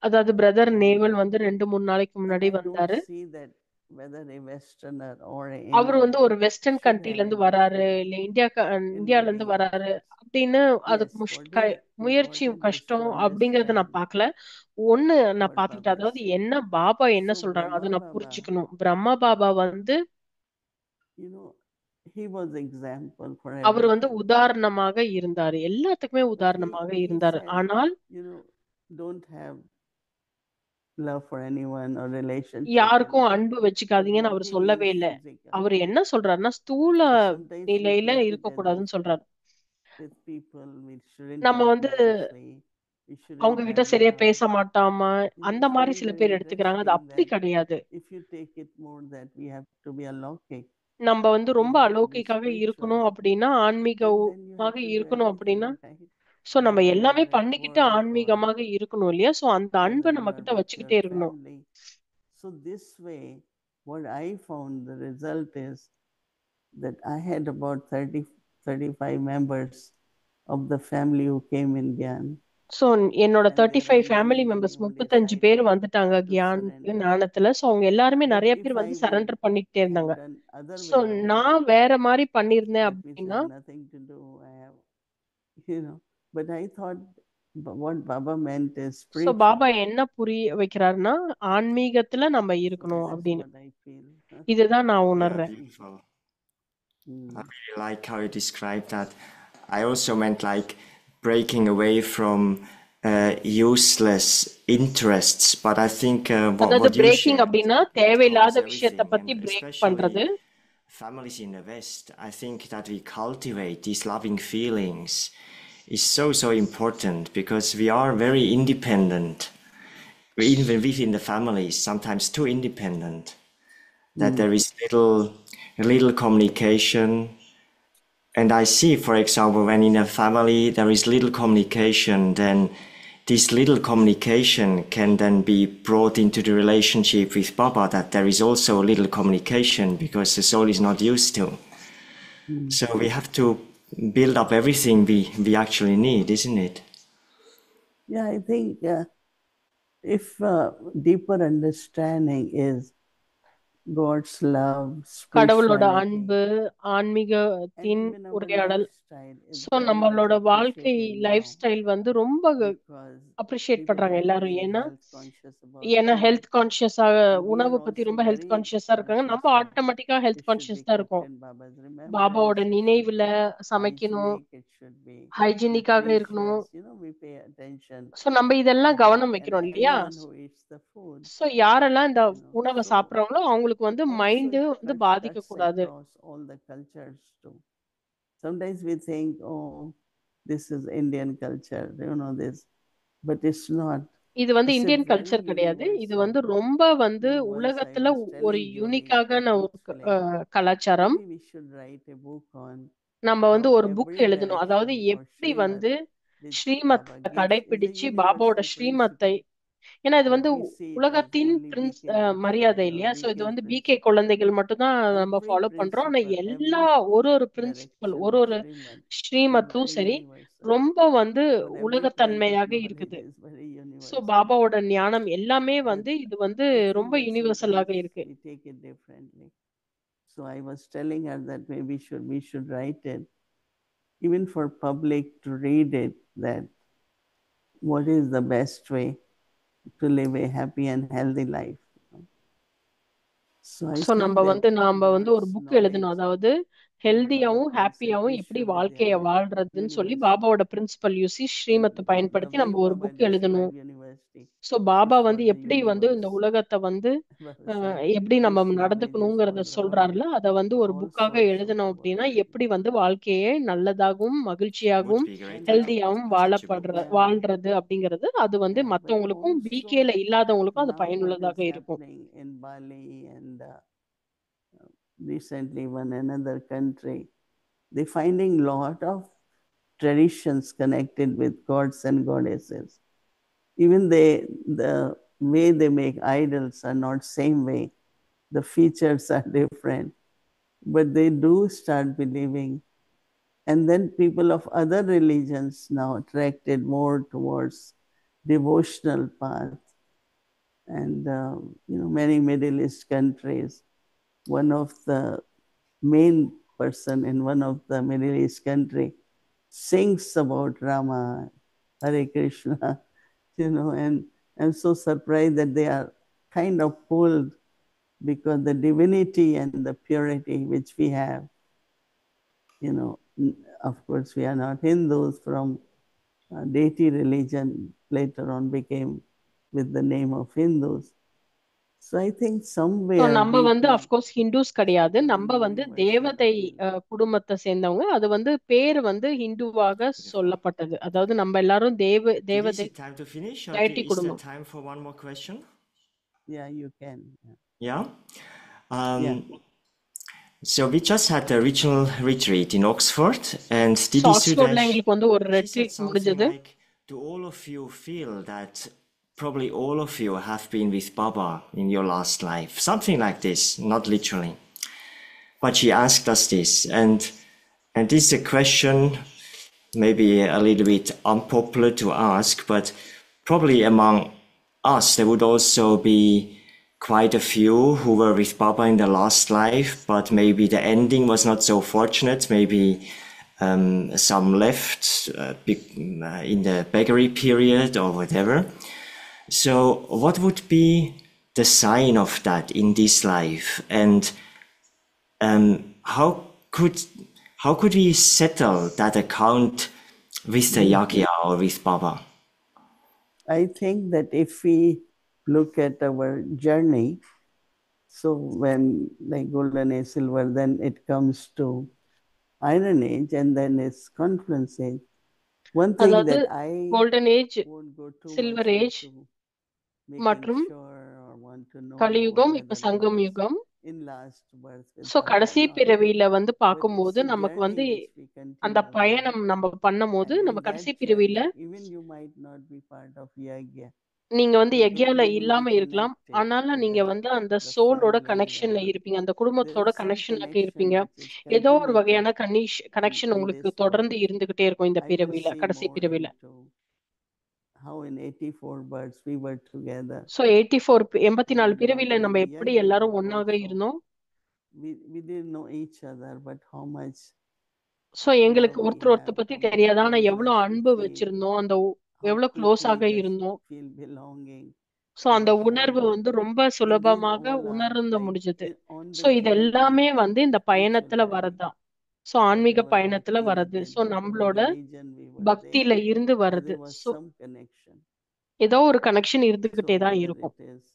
அதாவது பிரதர் and நேவல் வந்து 2-3 நாளைக்கு and முன்னாடி I don't வந்தாரு. see that whether a Westerner or a our Indian வந்து ஒரு வெஸ்டர்ன் should கண்ட்ரில have a இருந்து வராரு, difference இல்ல in இந்தியால இருந்து living. வராரு அப்படின்னு Yes, அதுக்கு for them முயற்சியும் important is to கஷ்டம் அப்படிங்கறத நான் understand பார்க்கல. ஒண்ணு நான் what பார்த்துக்கிட்டேன், Baba is அதாவது saying. என்ன பாபா என்ன So சொல்றாங்க அதை Brahma நான் Baba, புரிஞ்சுக்கணும். பிரம்மா பாபா வந்து he was example for அவர் வந்து everything. உதாரணமாக இருந்தாரு, எல்லாத்துக்குமே But உதாரணமாக he இருந்தாரு. said, ஆனால் don't have love for anyone or relationship. யாருக்கும் அன்பு But வச்சுக்காதீங்கன்னு what அவர் he சொல்லவே means இல்லை. physical. அவர் என்ன சொல்றாருன்னா, ஸ்தூல So sometimes we நிலையில take it as இருக்கக்கூடாதுன்னு if சொல்றாரு. with people we shouldn't நம்ம talk வந்து nicely, we shouldn't அவங்க கிட்ட have சரியா love. பேச மாட்டாம அந்த It's மாதிரி very, சில very பேர் எடுத்துக்கிறாங்க. அது interesting அப்படி that கிடையாது. if you take it more that we have to be alokik, நம்ம வந்து we ரொம்ப have to be அலௌகிக்காக spiritual, இருக்கணும் அப்படின்னா, and then you ஆன்மீகமாக have to do இருக்கணும் அப்படின்னா, everything, right? சோ நம்ம Whether எல்லாமே you're at பண்ணிக்கிட்டு work or ஆன்மீகமாக இருக்கணும் இல்லையா? சோ அந்த அன்பை whether you நம்ம are கிட்ட with your வச்சுக்கிட்டே இருக்கணும். family. So this way, what I found the result is that I had about 35 members of the family who came in Gyan. So என்னோட And they 35 family eventually members who 35 பேர் decided வந்துட்டாங்க to கியானுக்கு surrender. ஞானத்துல. So அவங்க எல்லாருமே But நிறைய if பேர் I வந்து would surrender பண்ணிக்கிட்டே have இருந்தாங்க. done other so way around, நான் வேற மாதிரி பண்ணியிருந்தேன் that means I அப்படின்னா, have nothing to do. I have, you know. But I thought what Baba meant is so spiritual. Baba என்ன புரிய வைக்கிறாருன்னா, ஆன்மீகத்துல நம்ம So இருக்கணும் that's அப்படின்னு. what I feel. இதுதான் நான் Yeah, உணர்றேன். beautiful. I Mm. really like how you described that. I also meant like breaking away from useless interests, but I think அதாவது what you பிரேக்கிங் shared அப்படின்னா covers தேவையில்லாத விஷயத்த everything, பத்தி and break பண்றது. especially families in the West. I think that we cultivate these loving feelings is so important because we are very independent, even within the families, sometimes too independent, that there is little communication. And I see, for example, when in a family there is little communication, then this little communication can then be brought into the relationship with Baba, that there is also little communication because the soul is not used to. So we have to build up everything we actually need, isn't it? Yeah, I think if deeper understanding is God's love, கடவுளோட spirituality, அன்பு, and ஆன்மீகத்தின் even our உரையாடல். lifestyle is so very much நம்மளோட வாழ்க்கை appreciated life now style வந்து ரொம்ப because appreciate people பண்றாங்க are எல்லாரும். very ஏன்னா health conscious about ஏன்னா food. ஹெல்த் கான்ஷியஸாக And we உணவு are பத்தி also ரொம்ப ஹெல்த் very கான்ஷியஸா இருக்காங்க. conscious நம்ம that ஆட்டோமேட்டிக்கா it health should be conscious தான் kept இருக்கும். in Baba's பாபாவோட remembrance, it should நினைவுல be சமைக்கணும், hygienic, it should be ஹைஜீனிக்காக இருக்கணும். nutritious, you know, we pay attention so நம்ம இதெல்லாம் to that. கவனம் And வைக்கணும் இல்லையா? anyone who eats the food, so யாரெல்லாம் இந்த you know, உணவை so சாப்பிட்றாங்களோ அவங்களுக்கு வந்து also மைண்டு it வந்து cuts பாதிக்க கூடாது. across all the cultures too. Sometimes we think, oh, this is Indian culture, you know this, but it's not. இது வந்து It's a Indian very culture கிடையாது. இது universal. வந்து ரொம்ப வந்து Once I உலகத்துல was ஒரு telling Jyoti யூனிக்கான ஒரு truthfully, கலாச்சாரம். maybe we should write a book on நம்ம வந்து how ஒரு புக் every எழுதணும். அதாவது direction or எப்படி Srimad வந்து which ஸ்ரீமத்தை Baba gives is a கடைபிடிச்சு பாபாவோட universal ஸ்ரீமத்தை, principle. ஏன்னா இது But வந்து we see it as உலகத்தின் only BK மரியாதை lifestyle or இல்லையா? ஸோ இது BK வந்து பிகே principle. குழந்தைகள் மட்டும்தான் நம்ம Every ஃபாலோ பண்றோம். ஆனா principle, எல்லா every ஒரு பிரின்சிபல், direction ஒரு of ஒரு Srimad is ஸ்ரீமத்தும் very சரி universal. ரொம்ப வந்து But every plant of உலகத்தன்மையாக knowledge இருக்குது. is very so universal. பாபாவோட ஞானம் எல்லாமே But வந்து இது வந்து I think ரொம்ப that யூனிவர்சலாக sometimes இருக்கு. we take it differently. So I was telling her that maybe we should write it, even for public to read it, that what is the best way to live a happy and healthy life. So I so think நம்ம that வந்து நாம வந்து ஒரு God's book எழுதணும். knowledge அதாவது that Baba ஹெல்தியாவும் concept ஹாப்பியாவும் we எப்படி should வாழ்க்கைய read வாழ்றதுன்னு சொல்லி universal. பாபாவோட பிரின்சிபல் யூசி And ஸ்ரீமத்தை the பயன்படுத்தி way நம்ம ஒரு Baba புக் எழுதணும். described university so is Baba for வந்து the எப்படி வந்து இந்த universe. உலகத்தை வந்து Baba said எப்படி நம்ம this knowledge is for நடந்துக்கணுங்கிறத the world, சொல்றாருல, அதை வந்து for ஒரு all புக்காக souls of எழுதணும் the world. அப்படின்னா எப்படி வந்து வாழ்க்கையை நல்லதாகவும் Would மகிழ்ச்சியாகவும் be great And to have ஹெல்தியாகவும் such a book. yeah, வாழ்றது அப்படிங்கிறது அது வந்து yeah, but மற்றவங்களுக்கும் பிகேல also இல்லாதவங்களுக்கும் அது now what பயனுள்ளதாக is இருக்கும். happening in Bali and recently one another country, they're finding lot of traditions connected with gods and goddesses. Even the way they make idols are not same way. The features are different, but they do start believing. And then people of other religions now attracted more towards devotional path. And many Middle East countries, one of the main person in one of the Middle East country sings about Rama, Hare Krishna, and I'm so surprised that they are kind of pulled because the divinity and the purity which we have, of course we are not Hindus, from deity religion later on became with the name of Hindus. So I think somewhere நம்ம வந்து deeply of course Hindus கிடையாது. becoming நம்ம வந்து universal தேவதை appeal. குடும்பத்தை சேர்ந்தவங்க. அது வந்து பேர் வந்து ஹிந்துவாக சொல்லப்பட்டது. அதாவது நம்ம எல்லாரும் Is தேவதை it time to finish, or டைட்டி is there குடும்பம். time for one more question? Yeah, you can. Yeah. Yeah. So we just had a regional retreat in Oxford, and so Didi ஆக்ஸ்போர்ட்ல Sudesh, எங்களுக்கு வந்து ஒரு she said retreat something முடிஞ்சது. like, do all of you feel that probably all of you have been with Baba in your last life? Something like this, not literally. But she asked us this, And this is a question maybe a little bit unpopular to ask, but probably among us, there would also be quite a few who were with Baba in the last life, but maybe the ending was not so fortunate. Maybe some left in the beggary period or whatever. So what would be the sign of that in this life? And how could we settle that account with the Yagya or with Baba? I think that if we look at our journey, so when like Golden Age, Silver, then it comes to Iron Age, and then it's Confluence Age. One thing அதாவது that I golden age won't go too silver much age into making மற்றும் sure or want to know கலியுகம் what இப்ப whether I சங்கம் was யுகம். in last birth with so Baba or கடைசி not. பிறவியில வந்து But it's பார்க்கும்போது a நமக்கு வந்து journey which we அந்த continue, right? பயணம் நம்ம பண்ணும்போது And நம்ம in கடைசி that பிறவியில journey, even you might not be part of Yagya, நீங்க வந்து but then யக்யால you will be இல்லாம இருக்கலாம், connected ஆனாலும் with நீங்க வந்து அந்த the சோலோட family. கனெக்ஷன்ல இருப்பீங்க, அந்த There குடும்பத்தோட is some கனெக்ஷனாக connection இருப்பீங்க. which is ஏதோ ஒரு continuity வகையான கனெக்ஷன் in உங்களுக்கு this தொடர்ந்து world. இருந்துகிட்டே இருக்கும் இந்த I will பிறவியில, see கடைசி more பிறவியில. into how in 84 births we were together. So 84 84 And பிறவியில நம்ம in எப்படி Yagya எல்லாரும் ஒன்னாக also, இருந்தோம். we didn't know each other, but how much so love எங்களுக்கு we ஒருத்தர் have, ஒருத்தர் பத்தி how much தெரியாது, ஆனா எவ்வளவு closeness we அன்பு feel, வச்சிருந்தோம், அந்த how எவ்வளவு க்ளோஸாக quickly just இருந்தோம். feel belonging சோ to அந்த the உணர்வு family. வந்து ரொம்ப And these சுலபமாக all are உணர்ந்து like முடிஞ்சது. on சோ the இது journey, எல்லாமே வந்து இந்த spiritual பயணத்துல journey, வரதுதான். சோ ஆன்மீக whatever பயணத்துல bhakti we வர்றது. did, சோ whatever நம்மளோட religion we were there, பக்தியில இருந்து வருது. there was so some connection. ஏதோ ஒரு கனெக்ஷன் So இருந்துகிட்டே தான் whether இருக்கும். it is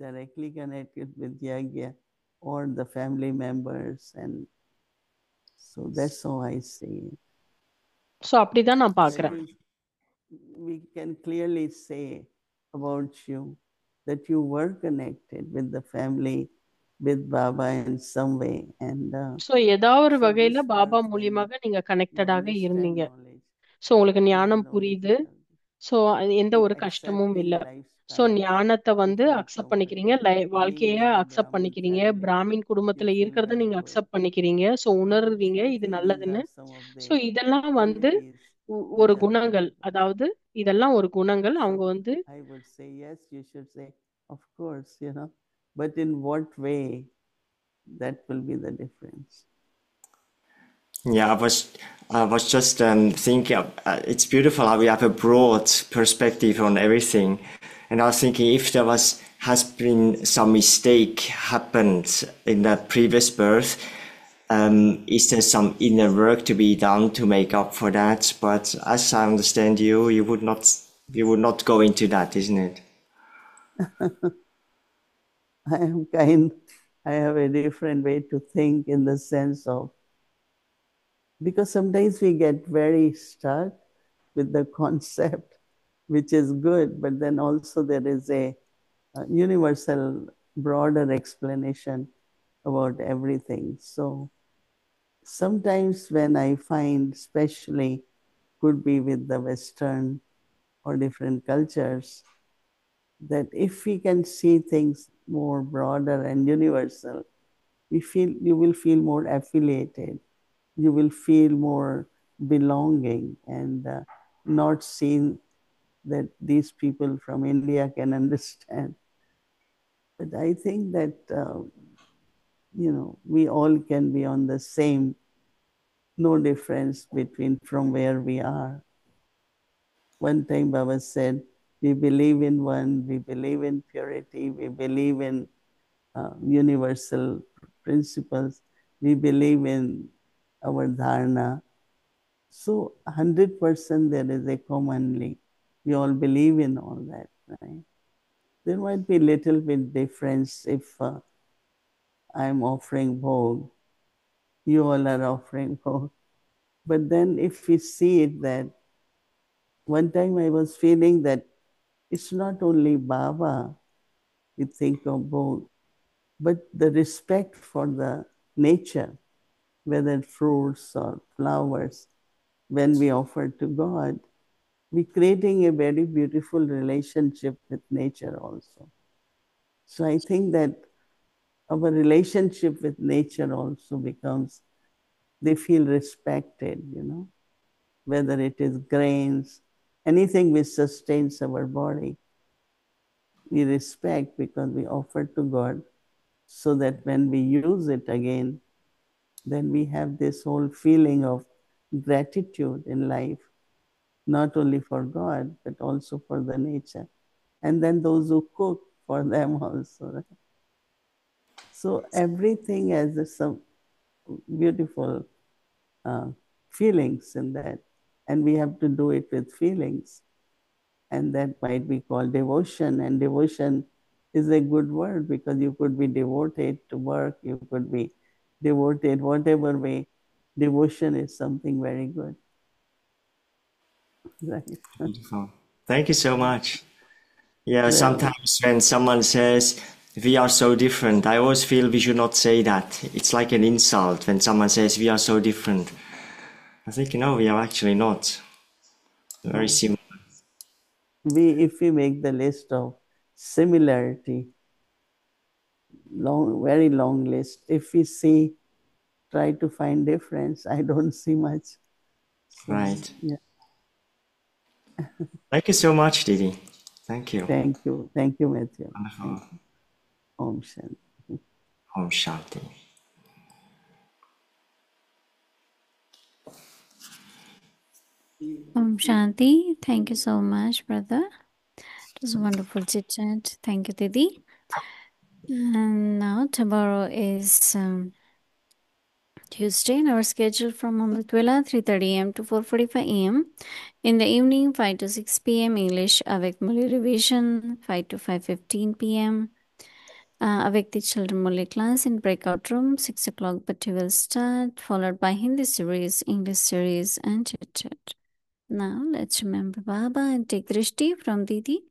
directly connected with Yagya or the family members, and so that's how I see it. So அப்படிதான் நான் I பாக்குறேன். think we can clearly say about you that you were connected with the family, with Baba in some way, and so ஏதாவது ஒரு so வகையில this Baba birth when மூலியமாக நீங்க you கனெக்டடாக understand இருந்தீங்க. knowledge, so உங்களுக்கு there are ஞானம் no புரியுது. difficulties. So எந்த In ஒரு கஷ்டமும் accepting இல்ல. சோ lifestyle ஞானத்தை வந்து without அக்செப்ட் பண்ணிக்கிறீங்க, comfortability, வாழ்க்கைய being in a accept Brahmin பண்ணிக்கிறீங்க, family, பிராமின் you குடும்பத்துல feel இருக்கிறத very நீங்க good. அக்செப்ட் பண்ணிக்கிறீங்க. சோ So உணர்றீங்க I இது think these நல்லதுன்னு. are some of so the இதெல்லாம் வந்து qualities ஒரு which are குணங்கள், available. அதாவது இதெல்லாம் ஒரு குணங்கள். அவங்க So வந்து I would say yes, you should say, of course, but in what way, that will be the difference. Yeah, I was just thinking, it's beautiful how we have a broad perspective on everything. And I was thinking if there has been some mistake happened in the previous birth, is there some inner work to be done to make up for that? But as I understand you would not go into that, isn't it? I have a different way to think, in the sense of, because sometimes we get very stuck with the concept, which is good, but then also there is a universal, broader explanation about everything. So sometimes when I find, especially could be with the Western or different cultures, that if we can see things more broader and universal, you will feel more affiliated. You will feel more belonging, and not seen that these people from India can understand. But I think that, we all can be on the same, no difference between from where we are. One time Baba said, we believe in one, we believe in purity, we believe in universal principles, we believe in our dharana. So 100% there is a commonly. We all believe in all that, right? There might be little bit difference if I'm offering bhog, you all are offering bhog. But then if we see it, that one time I was feeling that it's not only Baba we think of bhog, but the respect for the nature, whether fruits or flowers, when we offer to God, we're creating a very beautiful relationship with nature also. So I think that our relationship with nature also becomes they feel respected, whether it is grains, anything which sustains our body. We respect because we offer to God, so that when we use it again, then we have this whole feeling of gratitude in life, not only for God, but also for the nature. And then those who cook for them also. So everything has some beautiful feelings in that. And we have to do it with feelings. And that might be called devotion. And devotion is a good word, because you could be devoted to work, you could be devoted whatever way. Devotion is something very good. Right. Beautiful. Thank you so much. Yeah, sometimes when someone says, we are so different, I always feel we should not say that. It's like an insult when someone says, we are so different. I think, no, we are actually not. Very similar. If we make the list of similarity, very long list, if we try to find difference, I don't see much. So, right. Yeah. Thank you so much, Didi. Thank you. Thank you. Thank you, Matthew. Wonderful. Om Shanti. Om Shanti. Om Shanti. Thank you so much, brother. It was a wonderful chit chat. Thank you, Didi. And now tomorrow is Tuesday, and our schedule from Amritwala 3:30 a.m. to 4:45 a.m. In the evening, 5 to 6 p.m. English Avik Muli revision, 5 to 5:15 p.m. Avikti Children Muli class in breakout room, 6 o'clock Bhatti will start, followed by Hindi series, English series, and chit chat. Now let's remember Baba and take Drishti from Didi.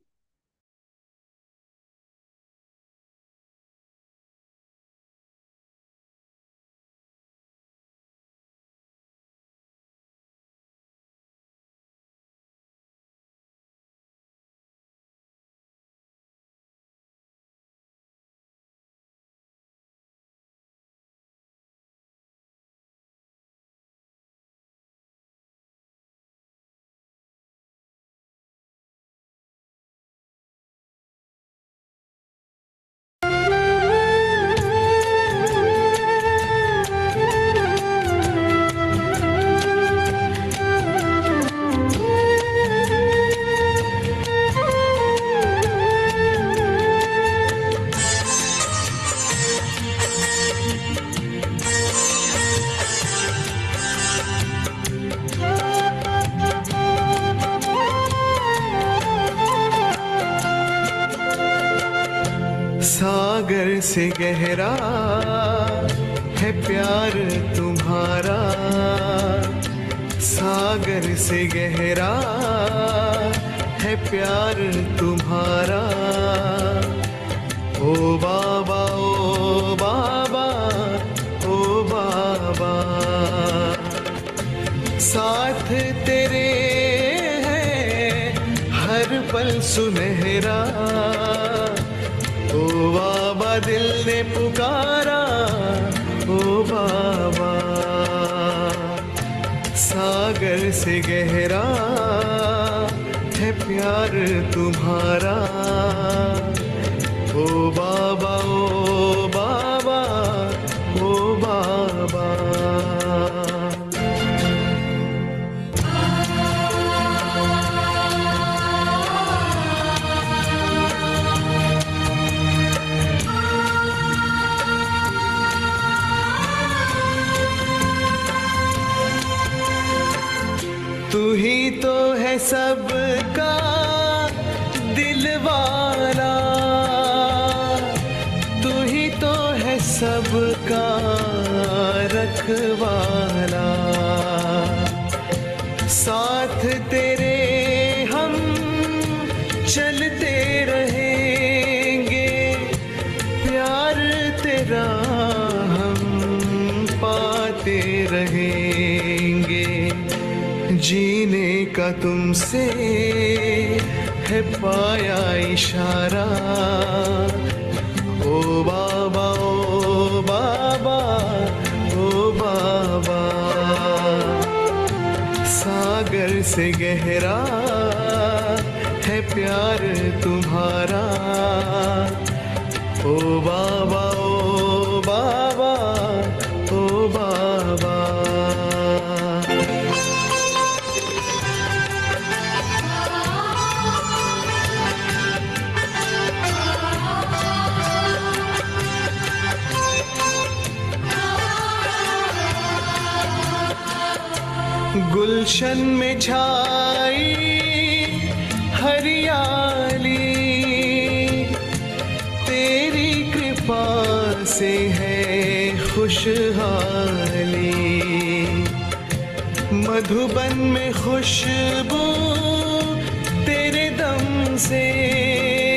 सागर से गहरा है प्यार तुम्हारा, सागर से गहरा है प्यार तुम्हारा। ओ बाबा ओ बाबा ओ बाबा, साथ तेरे है हर पल सुनहरा। ओ बाबा दिल ने पुकारा, ओ बाबा सागर से गहरा है प्यार तुम्हारा। ओ बाबा ओ बाबा ओ बाबा। तू ही तो है सबका दिलवाला, तू ही तो है सबका रखवाला। साथ तेरे हम चलते रहेंगे, प्यार तेरा हम पाते रहेंगे। जीने का तुमसे है पाया इशारा। ओ बाबा ओ बाबा ओ बाबा। से गहरा है प्यार तुम्हारा। ओ बाबा ओ बाबा ओ बाबा। गुलशन में छाई हरियाली तेरी कृपा से है खुशहाली। मधुबन में खुशबू तेरे दम से